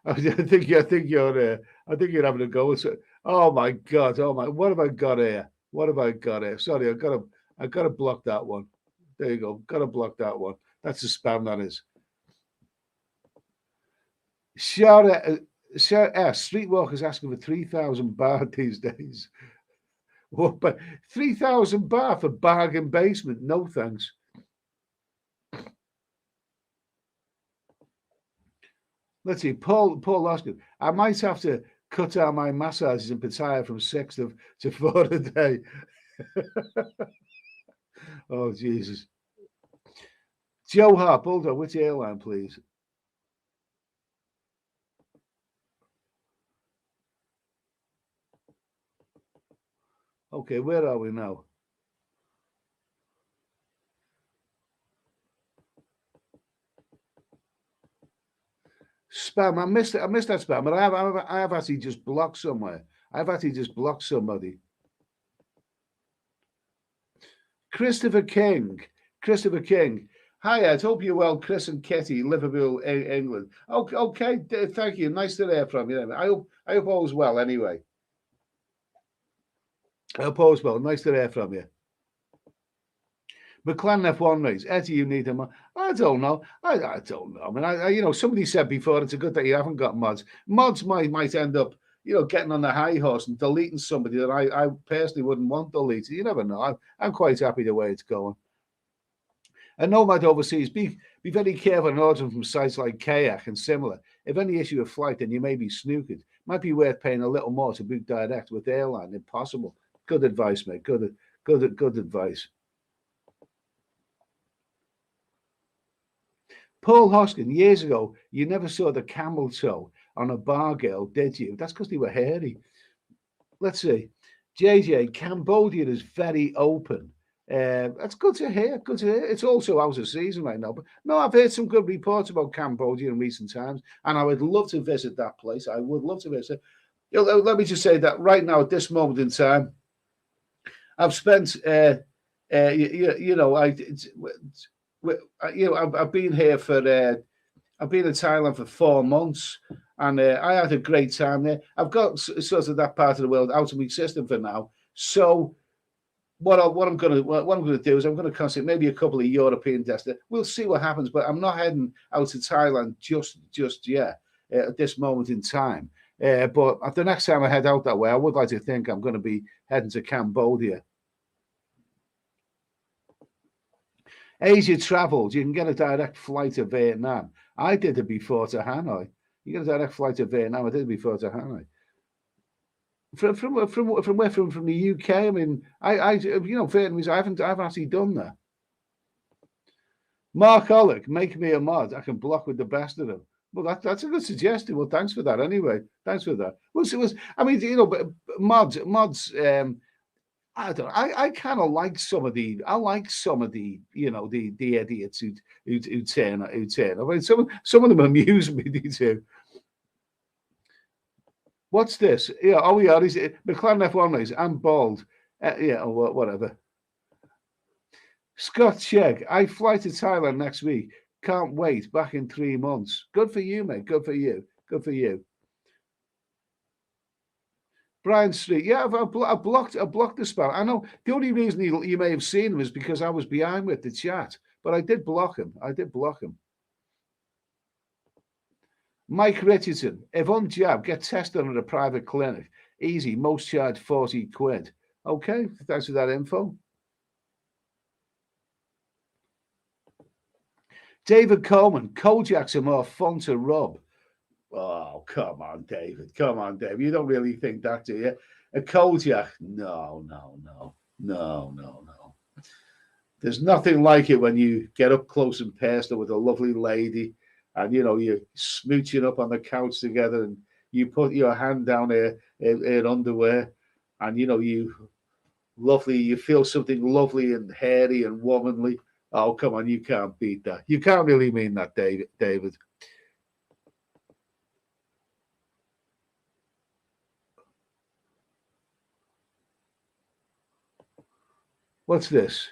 I think you're having a go with it. Oh my God! Oh my! What have I got here? Sorry, I gotta block that one. There you go. Gotta block that one. That's a spam. That is. Streetwalkers asking for 3,000 baht these days. What? But 3,000 baht for bargain basement? No thanks. Let's see. Paul Oscar. I might have to cut out my massages in Pattaya from 6 to 4 a day. Oh, Jesus. Joe Hart, Bulldog, which airline, please? Okay, where are we now? Spam. I missed that spam, but I have actually just blocked somewhere. I've actually just blocked somebody. Christopher King. Hi, Ed. Hope you're well, Chris and Ketty, Liverpool, England. Okay. Thank you. Nice to hear from you. I hope all's well. Anyway, I hope all's well. Nice to hear from you. McLaren F1 race. Eddie, you need them. I don't know. I don't know. I mean, somebody said before it's a good that you haven't got mods. Mods might end up, getting on the high horse and deleting somebody that I personally wouldn't want deleted. You never know. I'm quite happy the way it's going. And nomad overseas, be very careful in ordering from sites like Kayak and similar. If any issue of flight, then you may be snookered. Might be worth paying a little more to book direct with airline if possible. Good advice, mate. Good advice. Paul Hoskin, years ago, you never saw the camel toe on a bar girl, did you? That's because they were hairy. Let's see. JJ, Cambodia is very open. That's good to hear. Good to hear. It's also out of season right now. But no, I've heard some good reports about Cambodia in recent times, and I would love to visit that place. I would love to visit. Let me just say that right now, at this moment in time, I've spent, I've been here for, I've been in Thailand for 4 months, and I had a great time there. I've got sort of that part of the world out of my system for now. So what I'm going to do is I'm going to consider maybe a couple of European destinations. We'll see what happens, but I'm not heading out to Thailand just yet at this moment in time. But the next time I head out that way, I would like to think I'm going to be heading to Cambodia. Asia travels. You can get a direct flight to Vietnam. I did it before to Hanoi. You get a direct flight to Vietnam. I did it before to Hanoi. From where? From the UK. I mean, Vietnamese. I haven't actually done that. Mark Ollick, make me a mod. I can block with the best of them. Well, that's a good suggestion. Well, thanks for that. Anyway, thanks for that. I mean, but mods. I don't know. I kind of like some of the. I like some of the. The idiots who turn. I mean, some of them amuse me. These two. What's this? Yeah. Oh yeah. McLaren F1 race. I'm bald. Whatever. Scott Shegg. I fly to Thailand next week. Can't wait. Back in 3 months. Good for you, mate. Good for you. Good for you. Brian Street, yeah, I blocked the spam. I know the only reason you may have seen him is because I was behind with the chat, but I did block him. Mike Richardson, if on jab, get tested at a private clinic. Easy, most charge 40 quid. Okay, thanks for that info. David Coleman, Kojak's are more fun to rub. Oh, come on, David. Come on, David. You don't really think that, do you? A Kojak? No. There's nothing like it when you get up close and personal with a lovely lady and, you're smooching up on the couch together and you put your hand down her underwear and, you feel something lovely and hairy and womanly. Oh, come on. You can't beat that. You can't really mean that, David. What's this?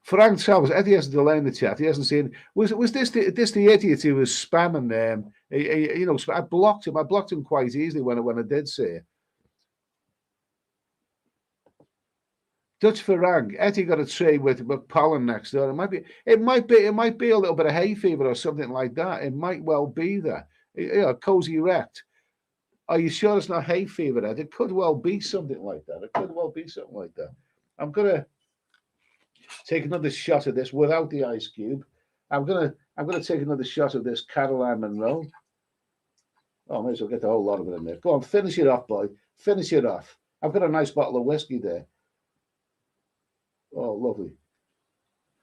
Frank Travers. Eddie has a delay in the chat. He hasn't seen. Was this the idiot who was spamming? I blocked him. I blocked him quite easily when I did see it. Dutch Farang. Eddie got a trade with pollen next door. It might be a little bit of hay fever or something like that. It might well be that. Cozy wrecked. Are you sure it's not hay fever, Ed? It could well be something like that. I'm gonna take another shot of this without the ice cube. I'm gonna take another shot of this Caroline Monroe. Oh, I may as well get the whole lot of it in there. Go on, finish it off, boy. Finish it off. I've got a nice bottle of whiskey there. Oh, lovely.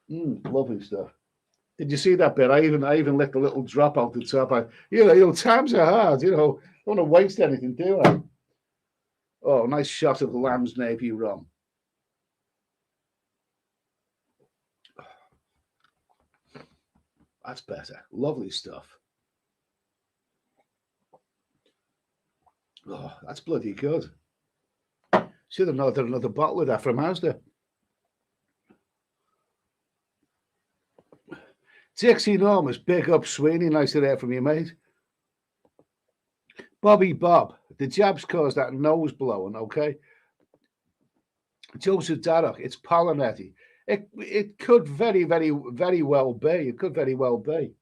Lovely stuff. Did you see that bit? I even let the little drop out the top. Times are hard. I don't want to waste anything, do I? Oh, nice shot of Lamb's Navy rum. That's better. Lovely stuff. Oh, that's bloody good. Should have ordered another bottle of that from Asda. Dixie Enormous, big up Sweeney. Nice to hear from you, mate. Bobby Bob, the jabs caused that nose blowing, okay? Joseph Darroch, it's pollen. It could very, very, very well be. It could very well be.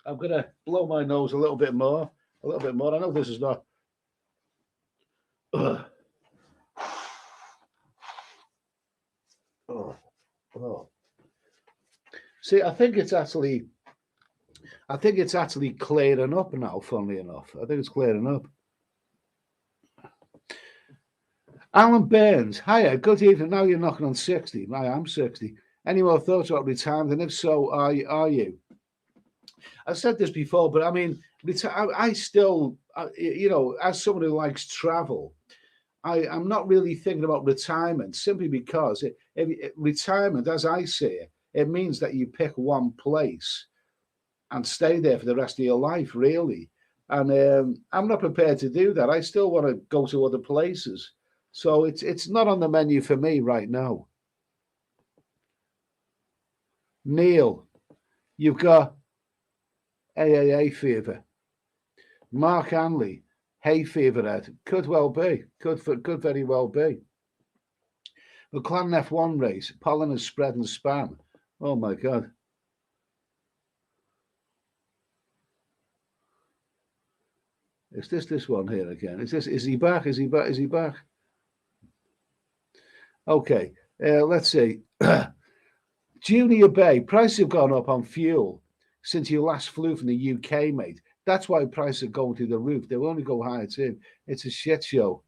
I'm going to blow my nose a little bit more. I know this is not. Oh. See, I think it's actually clearing up now, funnily enough. I think it's clearing up. Alan Burns, hiya, good evening. Now you're knocking on 60. I am 60. Any more thoughts about retirement? And if so, are you? I've said this before, but I mean, I still, as someone who likes travel, I'm not really thinking about retirement simply because retirement, as I see it, it means that you pick one place and stay there for the rest of your life, really. And I'm not prepared to do that. I still want to go to other places. So it's not on the menu for me right now. Neil, you've got AAA fever. Mark Hanley, hay fever head. Could well be. Could very well be. The Clan F1 race, pollen is spreading spam. Oh my God. Is this one here again? Is he back? Is he back? Is he back? Okay. Let's see. Junior Bay, prices have gone up on fuel since you last flew from the UK, mate. That's why prices are going through the roof. They will only go higher too. It's a shit show.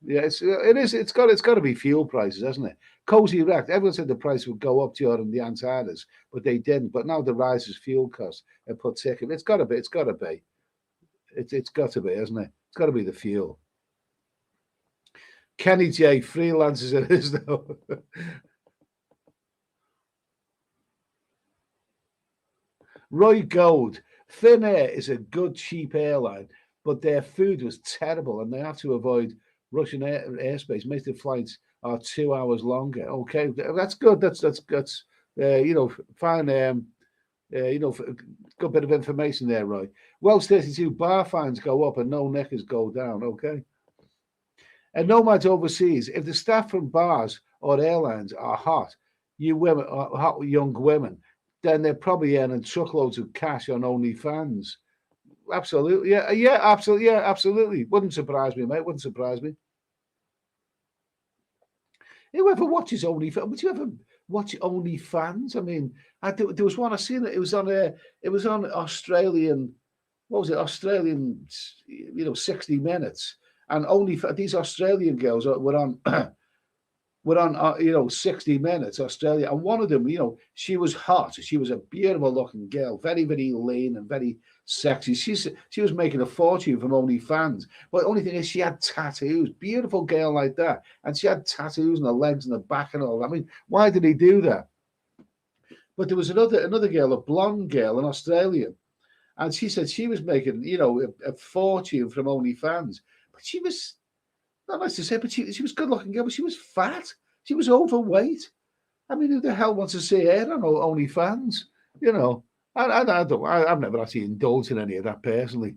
Yeah, it is. It's got to be fuel prices, hasn't it? Cozy wrecked. Everyone said the price would go up during the Antarctica, but they didn't. But now the rises fuel costs and put ticket. It's got to be. It's got to be. It's got to be, hasn't it? It's got to be the fuel. Kenny J, freelancers it is though. Roy Gold, Finnair is a good cheap airline, but their food was terrible, and they have to avoid Russian airspace. Makes the flights are 2 hours longer. Okay, that's good. That's fine. Good bit of information there, Roy. Wells 32 bar fines go up and no knickers go down. Okay. And nomads overseas, if the staff from bars or airlines are hot, you women, hot young women, then they're probably earning truckloads of cash on OnlyFans. Absolutely, yeah, absolutely. Wouldn't surprise me, mate. Wouldn't surprise me. Whoever watches OnlyFans, would you ever watch OnlyFans? I mean, there was one I seen it. It was on Australian. What was it? Australian, 60 Minutes, and only these Australian girls were on. Were on, 60 Minutes, Australia. And one of them, she was hot. She was a beautiful looking girl, very, very lean and very sexy. She was making a fortune from OnlyFans. But the only thing is she had tattoos, beautiful girl like that. And she had tattoos on her legs and her back and all. I mean, why did he do that? But there was another girl, a blonde girl, an Australian. And she said she was making, a fortune from OnlyFans. But she was not nice to say, but she was good looking girl, but she was fat. She was overweight. I mean, who the hell wants to see her on OnlyFans? I've never actually indulged in any of that personally.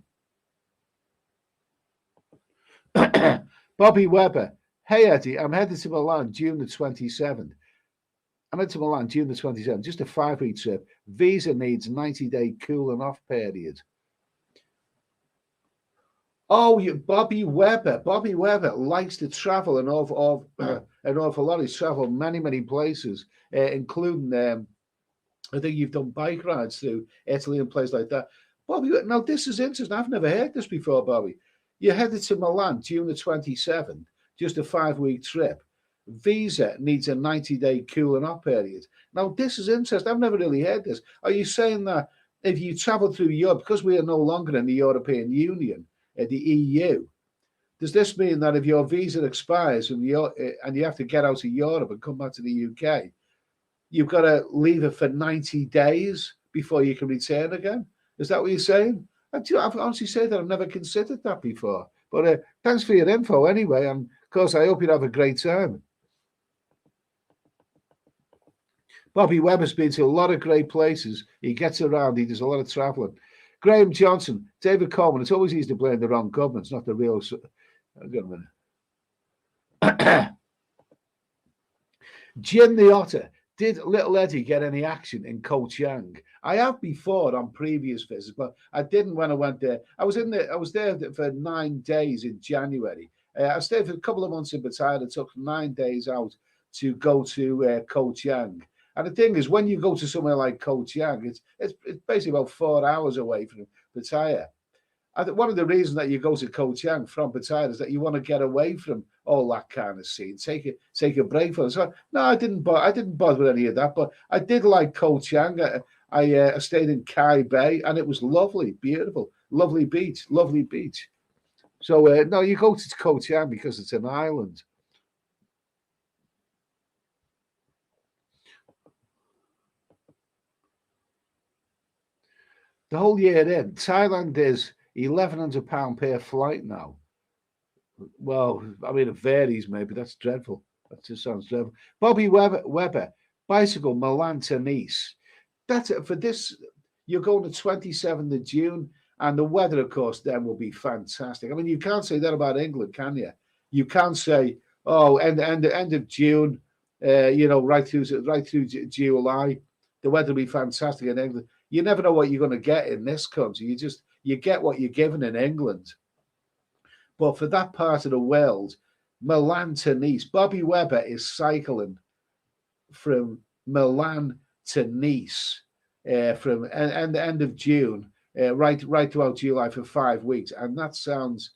Bobby Webber, hey Eddie, I'm headed to Milan June the 27th. I'm headed to Milan June the 27th, just a 5-week trip. Visa needs 90-day cooling off period. Oh, Bobby Webber. Bobby Webber likes to travel an awful lot. He's traveled many, many places, including, I think you've done bike rides through Italy and places like that. Bobby, now this is interesting. I've never heard this before, Bobby. You're headed to Milan June the 27th, just a 5-week trip. Visa needs a 90-day cooling off period. Now, this is interesting. I've never really heard this. Are you saying that if you travel through Europe, because we are no longer in the European Union, the EU, does this mean that if your visa expires and you have to get out of Europe and come back to the UK, you've got to leave it for 90 days before you can return again? Is that what you're saying? I've honestly said that I've never considered that before. But thanks for your info anyway. And of course, I hope you have a great time. Bobby Webber's been to a lot of great places. He gets around. He does a lot of traveling. Graham Johnson, David Coleman. It's always easy to blame the wrong governments, not the real. Hang on a minute. Jim the Otter. Did Little Eddie get any action in Koh Chang? I have before on previous visits, but I didn't when I went there. I was there for 9 days in January. I stayed for a couple of months in Battaya. It took 9 days out to go to Koh Chang. And the thing is, when you go to somewhere like Koh Chang, it's basically about 4 hours away from Pattaya. I think one of the reasons that you go to Koh Chang from Pattaya is that you want to get away from all that kind of scene, take a break from it. So no, I didn't bother with any of that, but I did like Koh Chang. I stayed in Kai Bay, and it was lovely, beautiful, lovely beach, lovely beach. So no, you go to Koh Chang because it's an island. The whole year in Thailand is £1,100 per flight now. Well, I mean, it varies, maybe. That's dreadful. That just sounds dreadful. Bobby Webber, bicycle Milan to Nice. That's it for this. You're going to 27th of June, and the weather, of course, then will be fantastic. I mean, you can't say that about England, can you? You can't say, oh, end of June, right through July, the weather will be fantastic in England. You never know what you're going to get in this country. You get what you're given in England. But for that part of the world, Milan to Nice, Bobby Webber is cycling from Milan to Nice from end of June, right throughout July for 5 weeks, and that sounds.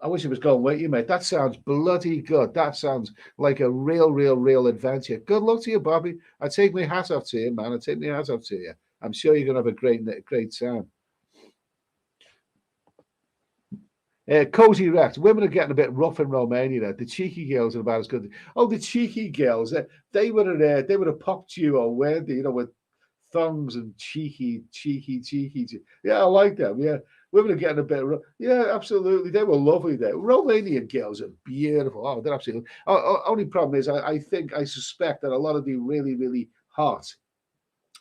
I wish it was going with you, mate. That sounds bloody good. That sounds like a real adventure. Good luck to you, Bobby. I take my hat off to you, man. I take my hat off to you. I'm sure you're gonna have a great time. Cozy Rex. Women are getting a bit rough in Romania. The cheeky girls are about as good. Oh, the cheeky girls. They were a pop duo, weren't they? With thongs and cheeky. Yeah, I like them. Yeah, women are getting a bit rough. Yeah, absolutely. They were lovely there. Romanian girls are beautiful. Oh, they're absolutely. Only problem is, I suspect that a lot of the really hot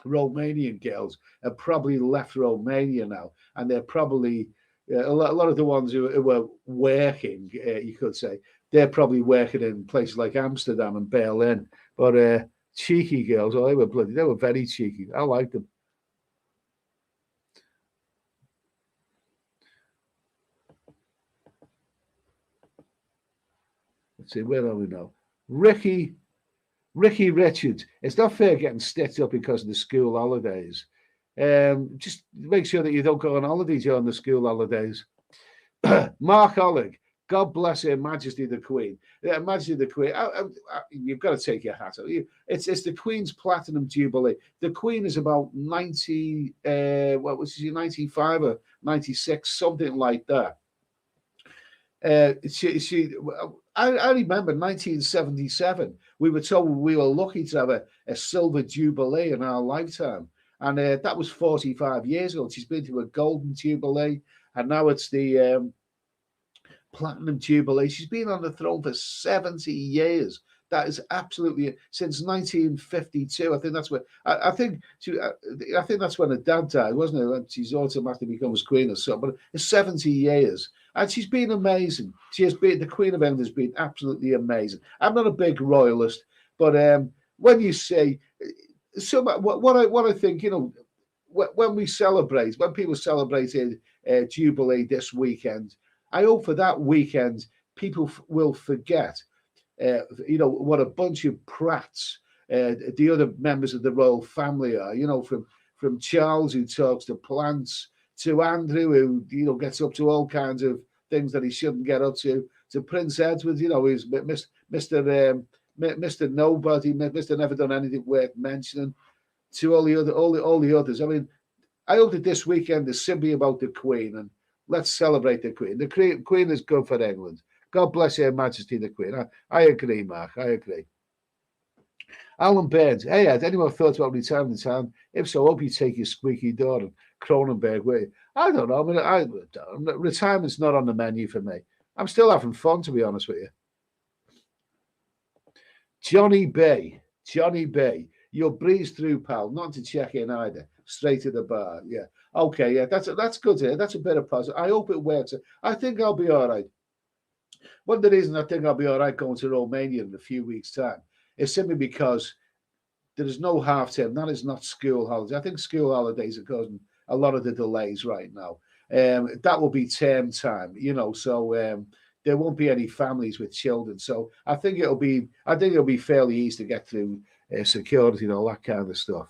Romanian girls have probably left Romania now, and they're probably a lot of the ones who were working, you could say, they're probably working in places like Amsterdam and Berlin. But cheeky girls, oh, they were very cheeky. I liked them. Let's see, where are we now? Ricky Richards. It's not fair getting stitched up because of the school holidays. Just make sure that you don't go on holiday during the school holidays. Mark Oleg, God bless Her Majesty the Queen. Yeah, Majesty the Queen. You've got to take your hat off. It's the Queen's Platinum Jubilee. The Queen is about 90. What was she? 95 or 96, something like that. I remember 1977. We were told we were lucky to have a silver jubilee in our lifetime, and that was 45 years ago. She's been through a golden jubilee, and now it's the platinum jubilee. She's been on the throne for 70 years. That is absolutely since 1952. I think that's when I think that's when her dad died, wasn't it? And she's automatically becomes queen or something. But it's 70 years, and she's been amazing. She has been the Queen of England has been absolutely amazing. I'm not a big royalist, but when you say so, what I think, when we celebrate, when people celebrated Jubilee this weekend, I hope for that weekend people will forget what a bunch of prats the other members of the royal family are. From Charles, who talks to plants, to Andrew, who gets up to all kinds of things that he shouldn't get up to Prince Edward, who's Mr. Nobody, Mr. Never Done Anything Worth Mentioning, to all the others. I mean, I hope that this weekend is simply about the Queen, and let's celebrate the Queen. The Queen is good for England. God bless Her Majesty the Queen. I agree, Mark. I agree. Alan Burns. Hey, Ed, any more thoughts about retirement in town? If so, hope you take your squeaky door and Cronenberg with you. I don't know. Retirement's not on the menu for me. I'm still having fun, to be honest with you. Johnny B. You'll breeze through, pal. Not to check in either. Straight to the bar. Yeah. Okay. Yeah. That's good to hear. That's a bit of positive. I hope it works. I think I'll be all right. One of the reasons I think I'll be all right going to Romania in a few weeks' time is simply because there is no half term. That is not school holidays. I think school holidays are causing a lot of the delays right now. That will be term time, so there won't be any families with children. So I think it'll be fairly easy to get through security and all that kind of stuff.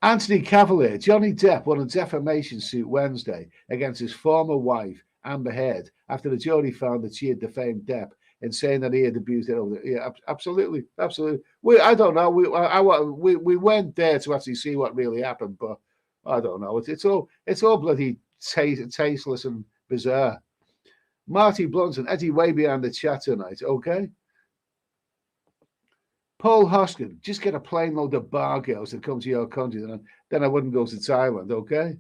Anthony Cavalier, Johnny Depp won a defamation suit Wednesday against his former wife, Amber Heard, after the jury found that she had defamed Depp in saying that he had abused her. Yeah, absolutely, absolutely. I don't know. We went there to actually see what really happened, but I don't know. It's all bloody tasteless and bizarre. Marty Blunton, Eddie way behind the chat tonight. Okay. Paul Hoskin, just get a plane load of bar girls that come to your country, then I wouldn't go to Thailand, okay?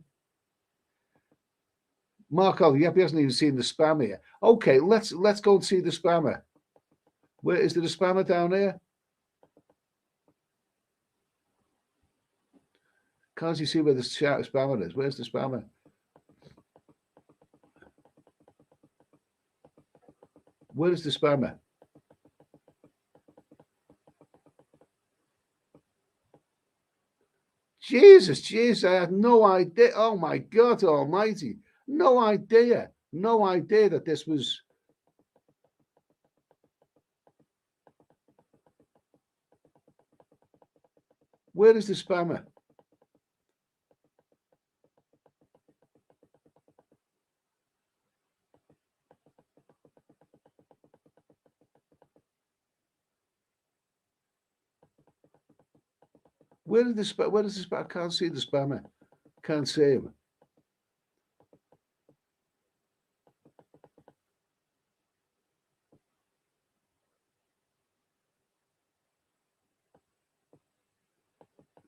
Mark Ollie, yep, he hasn't even seen the spam here. Okay, let's go and see the spammer. Where is the spammer down here? Can't you see where the spammer is? Where's the spammer? Where is the spammer? Jesus, I had no idea. Oh my God almighty. No idea that this was. Where is the spammer? Where is the spammer? I can't see the spammer. Can't see him.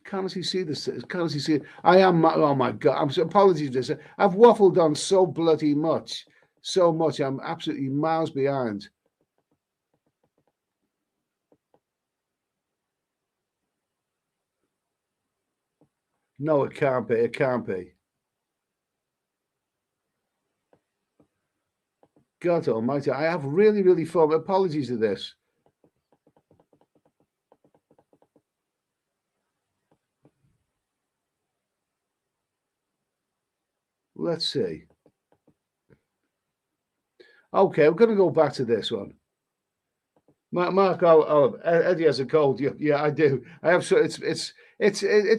Can't he see this? Can't he see it? I am. Oh my God! I'm so apologies for this. I've waffled on so bloody much, so much. I'm absolutely miles behind. No, it can't be. It can't be. God Almighty! I have really formed apologies to this. Let's see. Okay, I'm going to go back to this one. Mark, Eddie has a cold. Yeah, I do. I have. So it's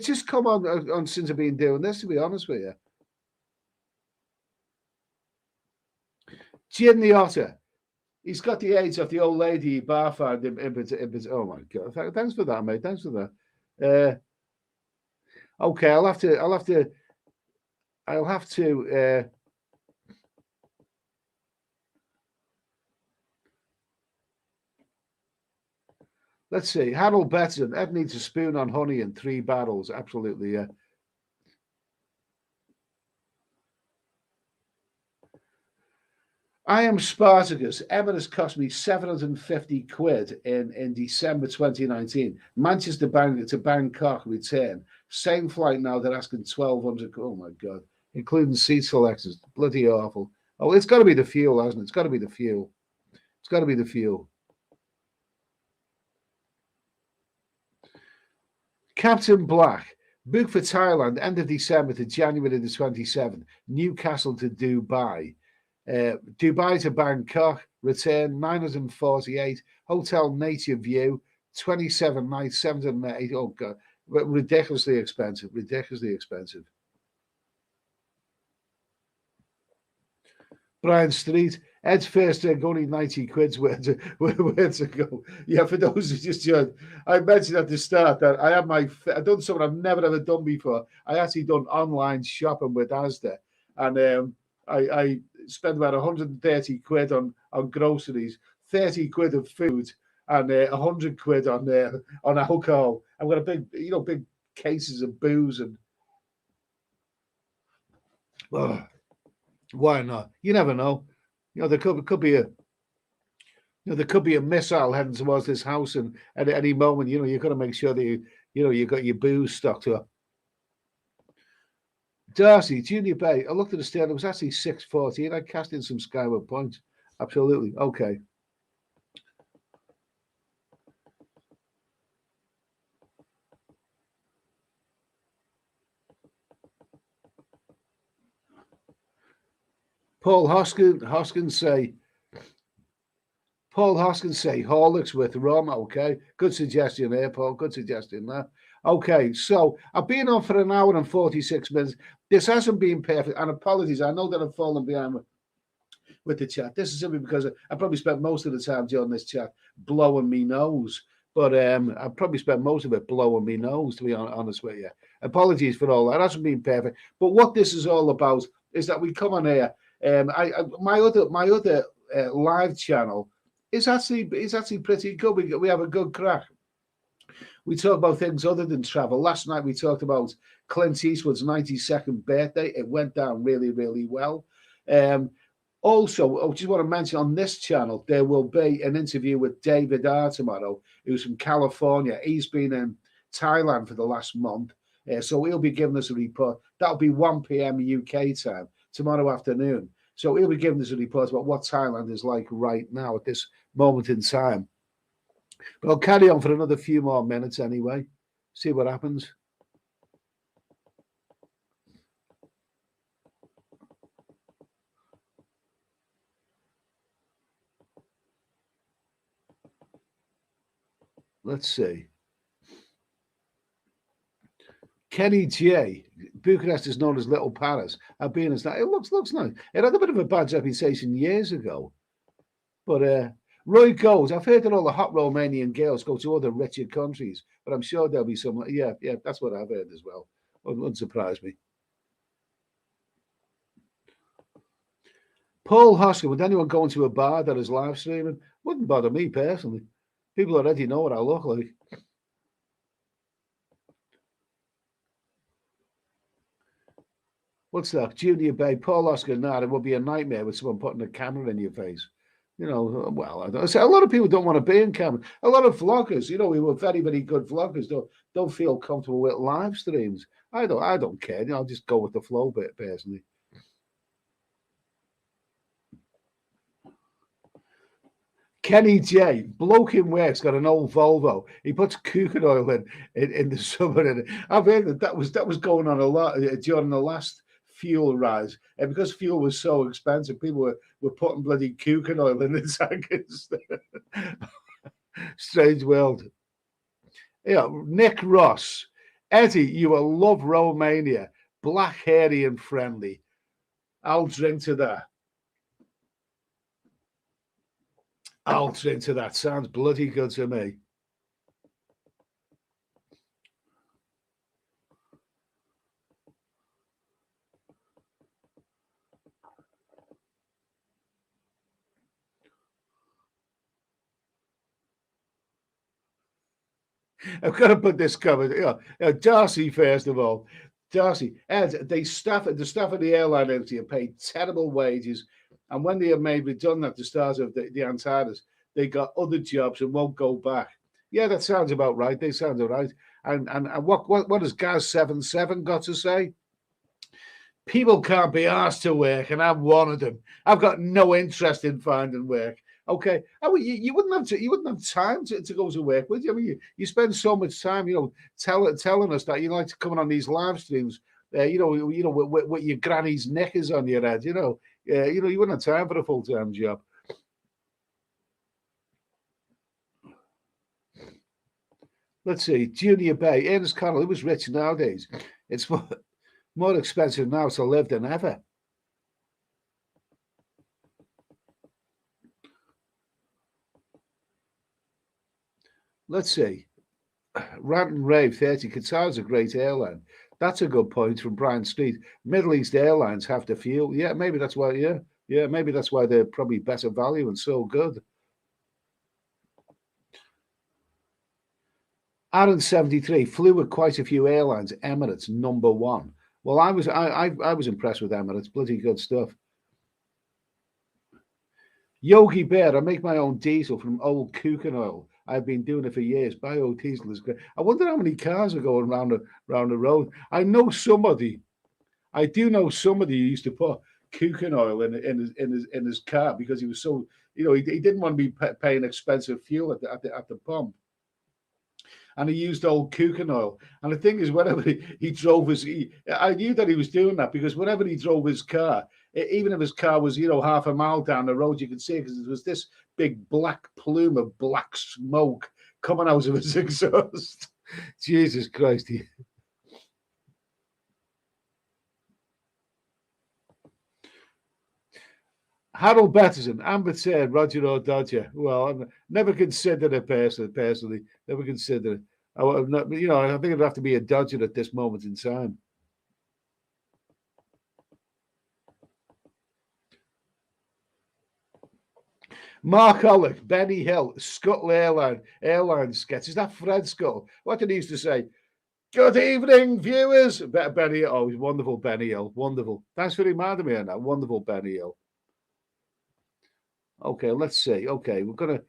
just come on since I've been doing this. To be honest with you, Jim the Otter. He's got the age of the old lady bar found him. Oh my God! Thanks for that, mate. Thanks for that. Okay, I'll have to. Let's see. Harold Betson. Ed needs a spoon on honey and 3 barrels. Absolutely, yeah. I am Spartacus. Emirates cost me 750 quid in December 2019. Manchester to Bangkok return. Same flight now. They're asking 1,200. Oh my God, including seat selectors. Bloody awful. Oh, it's got to be the fuel, hasn't it? It's got to be the fuel. It's got to be the fuel. Captain Black. Book for Thailand, end of December to January the 27th. Newcastle to Dubai. Dubai to Bangkok, return 948. Hotel Nature View, 27 nights, 708. Oh, God. Ridiculously expensive. Ridiculously expensive. Brian Street. Ed's first only 90 quid's where to go. Yeah, for those who just joined, I mentioned at the start that I've done something I've never ever done before. I actually done online shopping with Asda, and I spent about 130 quid on groceries, 30 quid of food, and 100 quid on alcohol. I've got a big cases of booze and. Why not? You never know. There could be a missile heading towards this house, and at any moment, you've got to make sure that you got your booze stocked up. Darcy, Junior Bay. I looked at the stand. It was actually 6:14. I cast in some skyward points. Absolutely. Okay. Paul Hoskins say Horlicks with rum. Okay. Good suggestion there, Paul. Good suggestion there. Okay, so I've been on for an hour and 46 minutes. This hasn't been perfect, and apologies. I know that I've fallen behind with the chat. This is simply because I probably spent most of the time during this chat blowing me nose. But I probably spent most of it blowing me nose, to be honest with you. Apologies for all that. It hasn't been perfect. But what this is all about is that we come on here. My other live channel is actually pretty good. We have a good crack. We talk about things other than travel. Last night we talked about Clint Eastwood's 92nd birthday. It went down really, really well. Also, I just want to mention on this channel, there will be an interview with David R tomorrow, who's from California. He's been in Thailand for the last month. So he'll be giving us a report. That'll be 1 p.m. UK time tomorrow afternoon. So he'll be giving us a report about what Thailand is like right now at this moment in time. But I'll carry on for another few more minutes anyway. See what happens. Let's see. Kenny J. Bucharest is known as Little Paris. I've been as that. It looks nice. It had a bit of a bad reputation years ago. But Roy goes, I've heard that all the hot Romanian girls go to other richer countries, but I'm sure there'll be some. Yeah, that's what I've heard as well. Wouldn't surprise me. Paul Hoskins, would anyone go into a bar that is live streaming? Wouldn't bother me personally. People already know what I look like. What's that? Junior Bay, Paul Oscar, nah, it would be a nightmare with someone putting a camera in your face. You know, well, a lot of people don't want to be in camera. A lot of vloggers, you know, we were very, very good vloggers, don't feel comfortable with live streams. I don't care. You know, I'll just go with the flow bit personally. Kenny J, bloke in work's got an old Volvo. He puts cooking oil in the summer. And I've heard that was going on a lot during the last fuel rise, and because fuel was so expensive, people were putting bloody cooking oil in the tank instead. Strange world. Yeah, Nick Ross, Eddie, you will love Romania, black, hairy, and friendly. I'll drink to that. I'll drink to that. Sounds bloody good to me. I've got to put this cover. Darcy, first of all. Darcy, Ed, the staff of the airline industry are paid terrible wages. And when they are made redundant at the start of the Antares, they got other jobs and won't go back. Yeah, that sounds about right. They sound all right. And what has Gaz 77 got to say? People can't be asked to work, and I'm one of them. I've got no interest in finding work. Okay, you wouldn't have time to go to work, would you? I mean, you spend so much time, you know, telling us that you like to come on these live streams, with your granny's knickers on your head, you wouldn't have time for a full-time job. Let's see, Junior Bay, Ernest Connell, he was rich nowadays. It's more expensive now to live than ever. Let's see. Rant and Rave 30. Qatar's a great airline. That's a good point from Brian Street. Middle East airlines have the fuel. Yeah, maybe that's why. Yeah, maybe that's why they're probably better value and so good. Aaron 73 flew with quite a few airlines. Emirates #1. Well, I was impressed with Emirates. Bloody good stuff. Yogi Bear, I make my own diesel from old cooking oil. I've been doing it for years. Biodiesel is great. I wonder how many cars are going round the road. I do know somebody who used to put cooking oil in his car because he was so, he didn't want to be paying expensive fuel at the pump. And he used old cooking oil. And the thing is, whenever he drove I knew that he was doing that because whenever he drove his car, even if his car was, half a mile down the road, you could see because there was this big black plume of black smoke coming out of his exhaust. Jesus Christ. Harold Betterson, Amber Turn, Roger O'Dodger. Well, I've never considered it personally. Never considered it. I would not, I think it'd have to be a Dodger at this moment in time. Mark Ollick, Benny Hill, Scuttle Airline sketch. Is that Fred Scuttle? What did he used to say? Good evening, viewers. Benny, oh, wonderful Benny Hill. Wonderful. Thanks for reminding me of that. Wonderful Benny Hill. Okay, let's see. Okay, we're going to.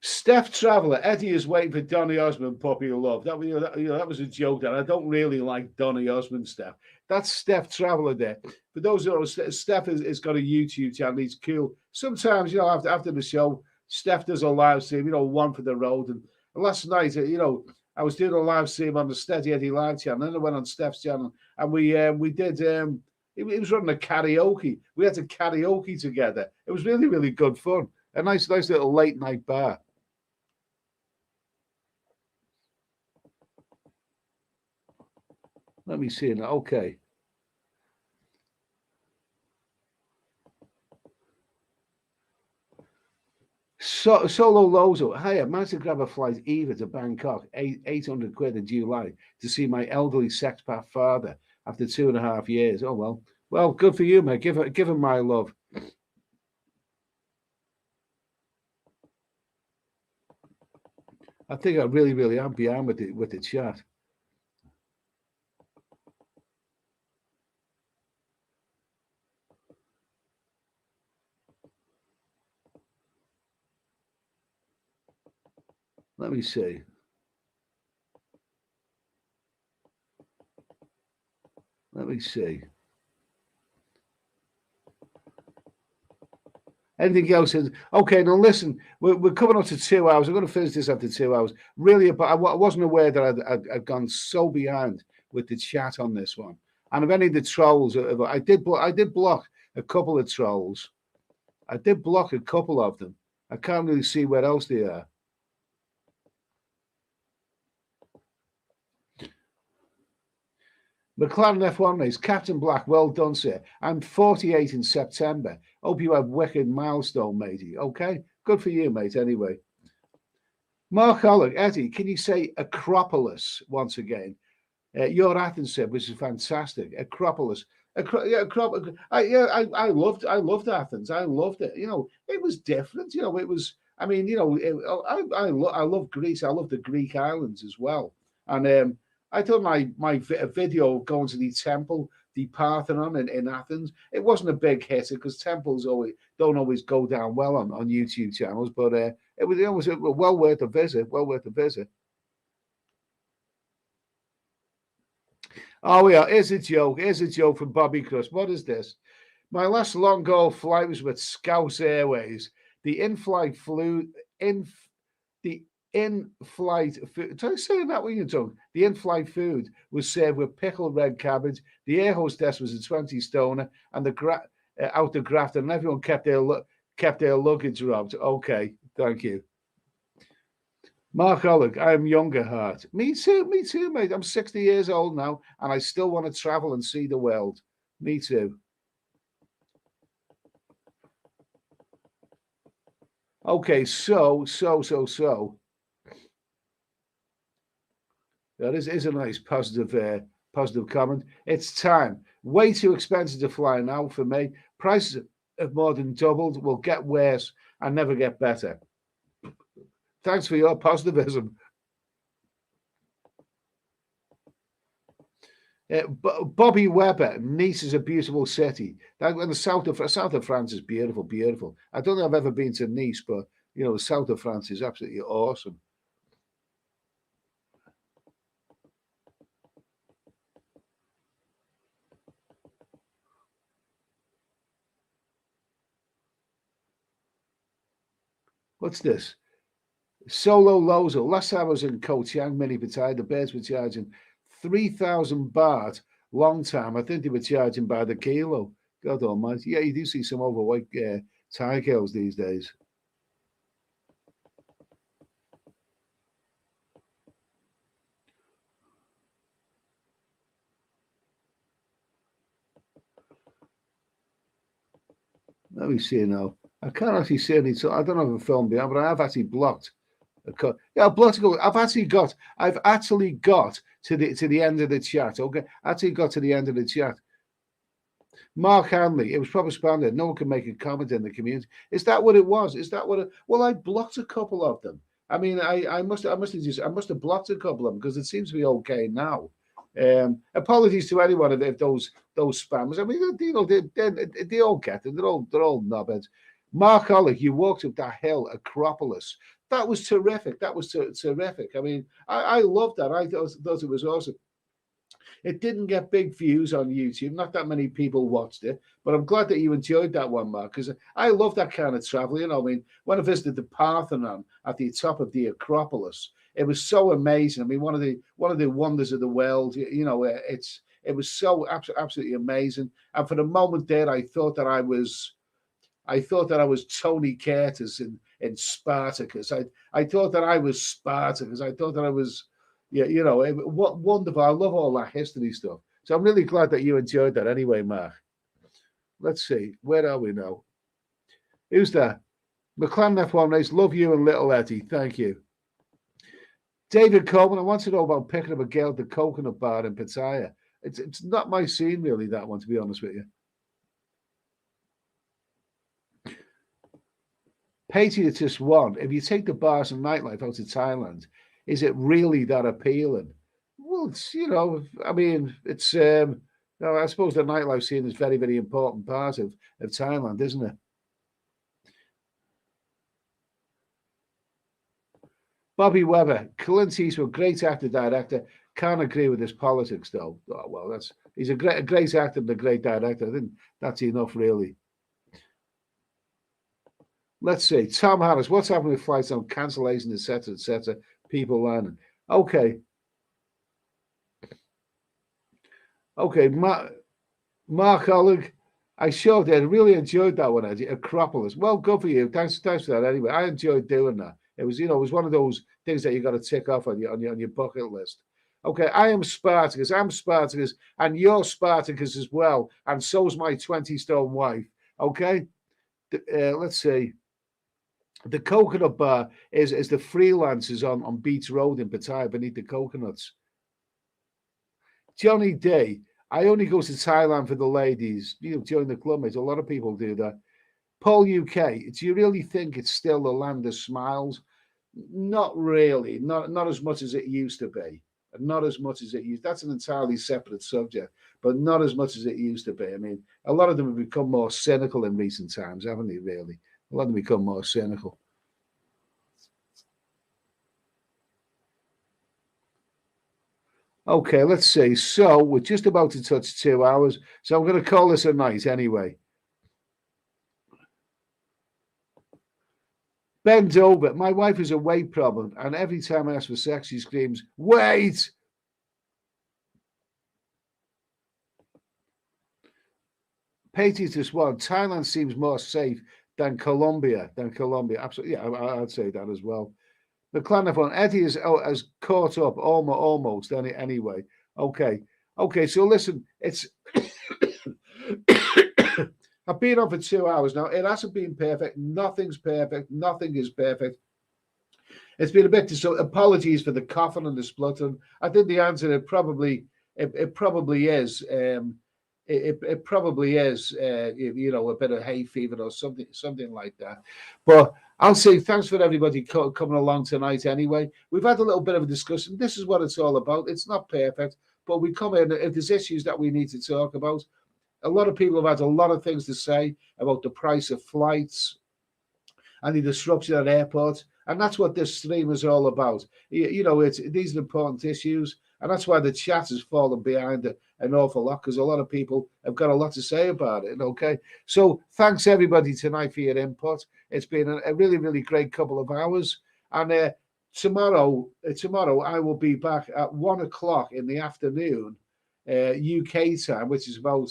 Steph Traveller, Eddie is waiting for Donny Osmond, Puppy of Love. That was a joke. That I don't really like Donny Osmond, Steph. That's Steph Traveller there. For those who know, Steph has got a YouTube channel. He's cool. Sometimes, after the show, Steph does a live stream, one for the road. And last night, I was doing a live stream on the Steady Eddie live channel. And then I went on Steph's channel and we did. It was running a karaoke. We had to karaoke together. It was really, really good fun. A nice little late night bar. Let me see now. Okay. Solo Lozo. Hi, I managed to grab a flight either to Bangkok, 800 quid in July to see my elderly sexpath father after 2.5 years. Oh, well. Well, good for you, mate. Give him my love. I think I really, really am behind with the chat. Let me see. Let me see. Anything else? Okay, now listen, we're coming up to 2 hours. I'm going to finish this after 2 hours. Really, but I wasn't aware that I'd gone so behind with the chat on this one. And if any of the trolls, I did block a couple of trolls. I did block a couple of them. I can't really see where else they are. McLaren F1 race, Captain Black, well done, sir. I'm 48 in September. Hope you have wicked milestone, matey. Okay, good for you, mate, anyway. Mark Hollick, Eddie, can you say Acropolis once again? Your Athens said, which is fantastic. Acropolis. I loved Athens. I loved it. It was different. It was, I love Greece. I love the Greek islands as well. And I thought my video going to the temple, the Parthenon in Athens, it wasn't a big hit because temples don't always go down well on YouTube channels, but it was well worth a visit. Well worth a visit. Oh yeah, here's a joke. Here's a joke from Bobby Crust. What is this? My last long haul flight was with Scouse Airways. The in-flight food. Try saying that when you're drunk. The in-flight food was served with pickled red cabbage. The air hostess was a 20 stoner, and the out the graft, and everyone kept their luggage robbed. Okay, thank you. Mark Ollick, I am younger heart. Me too, mate. I'm 60 years old now, and I still want to travel and see the world. Me too. Okay, so. That is a nice positive comment. It's time. Way too expensive to fly now for me. Prices have more than doubled. Will get worse and never get better. Thanks for your positivism. Bobby Webber, Nice is a beautiful city. The south of France is beautiful, beautiful. I don't think I've ever been to Nice, but the south of France is absolutely awesome. What's this? Solo Lozo. Last time I was in Koh Chang, Mini Pattaya, the birds were charging 3,000 baht. Long time. I think they were charging by the kilo. God almighty. Yeah, you do see some overweight Thai girls these days. Let me see now. I can't actually see any. So I don't have a film behind, but I have actually blocked. Yeah, blocked. I've actually got to the end of the chat. Okay, actually got to the end of the chat. Mark Hanley, it was propaganda. No one can make a comment in the community. Is that what it was? Is that what it? Well, I blocked a couple of them. I mean, I must have blocked a couple of them because it seems to be okay now. Apologies to anyone if those spammers. I mean, you know, they all get it. They're all knobheads. Mark Hollick, you walked up that hill, Acropolis. That was terrific. That was terrific. I mean, I loved that. I thought it was awesome. It didn't get big views on YouTube. Not that many people watched it, but I'm glad that you enjoyed that one, Mark, because I love that kind of travel. You know, I mean, when I visited the Parthenon at the top of the Acropolis, it was so amazing. I mean, one of the wonders of the world. You know, it was so absolutely amazing. And for the moment there, I thought that I was Tony Curtis in Spartacus. I thought that I was Spartacus. I thought that I was. Yeah, you know, what wonderful. I love all that history stuff. So I'm really glad that you enjoyed that anyway, Mark. Let's see. Where are we now? Who's that? McLaren F1 race. Love you and little Eddie. Thank you. David Coleman, I want to know about picking up a girl at the coconut bar in Pattaya. It's not my scene, really, that one, to be honest with you. Patriotist one. If you take the bars and nightlife out of Thailand, is it really that appealing? Well, it's, you know, I mean, it's, you know, I suppose the nightlife scene is a very, very important part of Thailand, isn't it? Bobby Webber, Clint Eastwood, great actor, director. Can't agree with his politics, though. Oh, well, he's a great actor and a great director. I think that's enough, really. Let's see. Tom Harris, what's happening with flights on cancellation, etc., etc.? People learning. Okay. Mark Oleg, I sure did. Really enjoyed that one, Eddie. Acropolis. Well, good for you. Thanks for that. Anyway, I enjoyed doing that. It was, you know, it was one of those things that you got to tick off on your bucket list. Okay, I am Spartacus. I'm Spartacus, and you're Spartacus as well. And so's my 20-stone wife. Okay, let's see. The coconut bar is the freelancers on Beach Road in Pattaya beneath the coconuts. Johnny Day, I only go to Thailand for the ladies. You know, join the club, mate. A lot of people do that. Paul UK, do you really think it's still the land of smiles? Not really. Not as much as it used to be. Not as much as it used. That's an entirely separate subject, but not as much as it used to be. I mean, a lot of them have become more cynical in recent times, haven't they, really? A lot of them become more cynical. Okay, let's see. So we're just about to touch 2 hours. So I'm going to call this a night anyway. Bend over. My wife has a weight problem, and every time I ask for sex, she screams, "Wait!" Patriots one. Thailand seems more safe than Colombia. Absolutely, yeah, I'd say that as well. The clan of one. Eddie has caught up almost anyway. Okay. So listen, it's. I've been on for 2 hours now. It hasn't been perfect. Nothing's perfect. Nothing is perfect. It's been a bit. So apologies for the coughing and the spluttering. I think the answer it probably is. It probably is, you know, a bit of hay fever or something like that. But I'll say thanks for everybody coming along tonight anyway. We've had a little bit of a discussion. This is what it's all about. It's not perfect, but we come in. If there's issues that we need to talk about, a lot of people have had a lot of things to say about the price of flights and the disruption at airports. And that's what this stream is all about. You know, these are important issues. And that's why the chat has fallen behind an awful lot, because a lot of people have got a lot to say about it. Okay. So thanks everybody tonight for your input. It's been a really, really great couple of hours. And tomorrow I will be back at 1 o'clock in the afternoon, UK time, which is about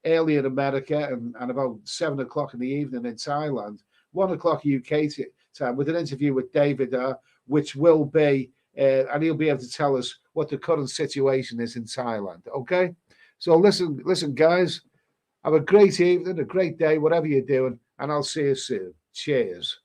early in America and about 7 o'clock in the evening in Thailand. 1 o'clock UK time with an interview with David, which will be, and he'll be able to tell us what the current situation is in Thailand. Okay, so listen, guys. Have a great evening, a great day, whatever you're doing, and I'll see you soon. Cheers.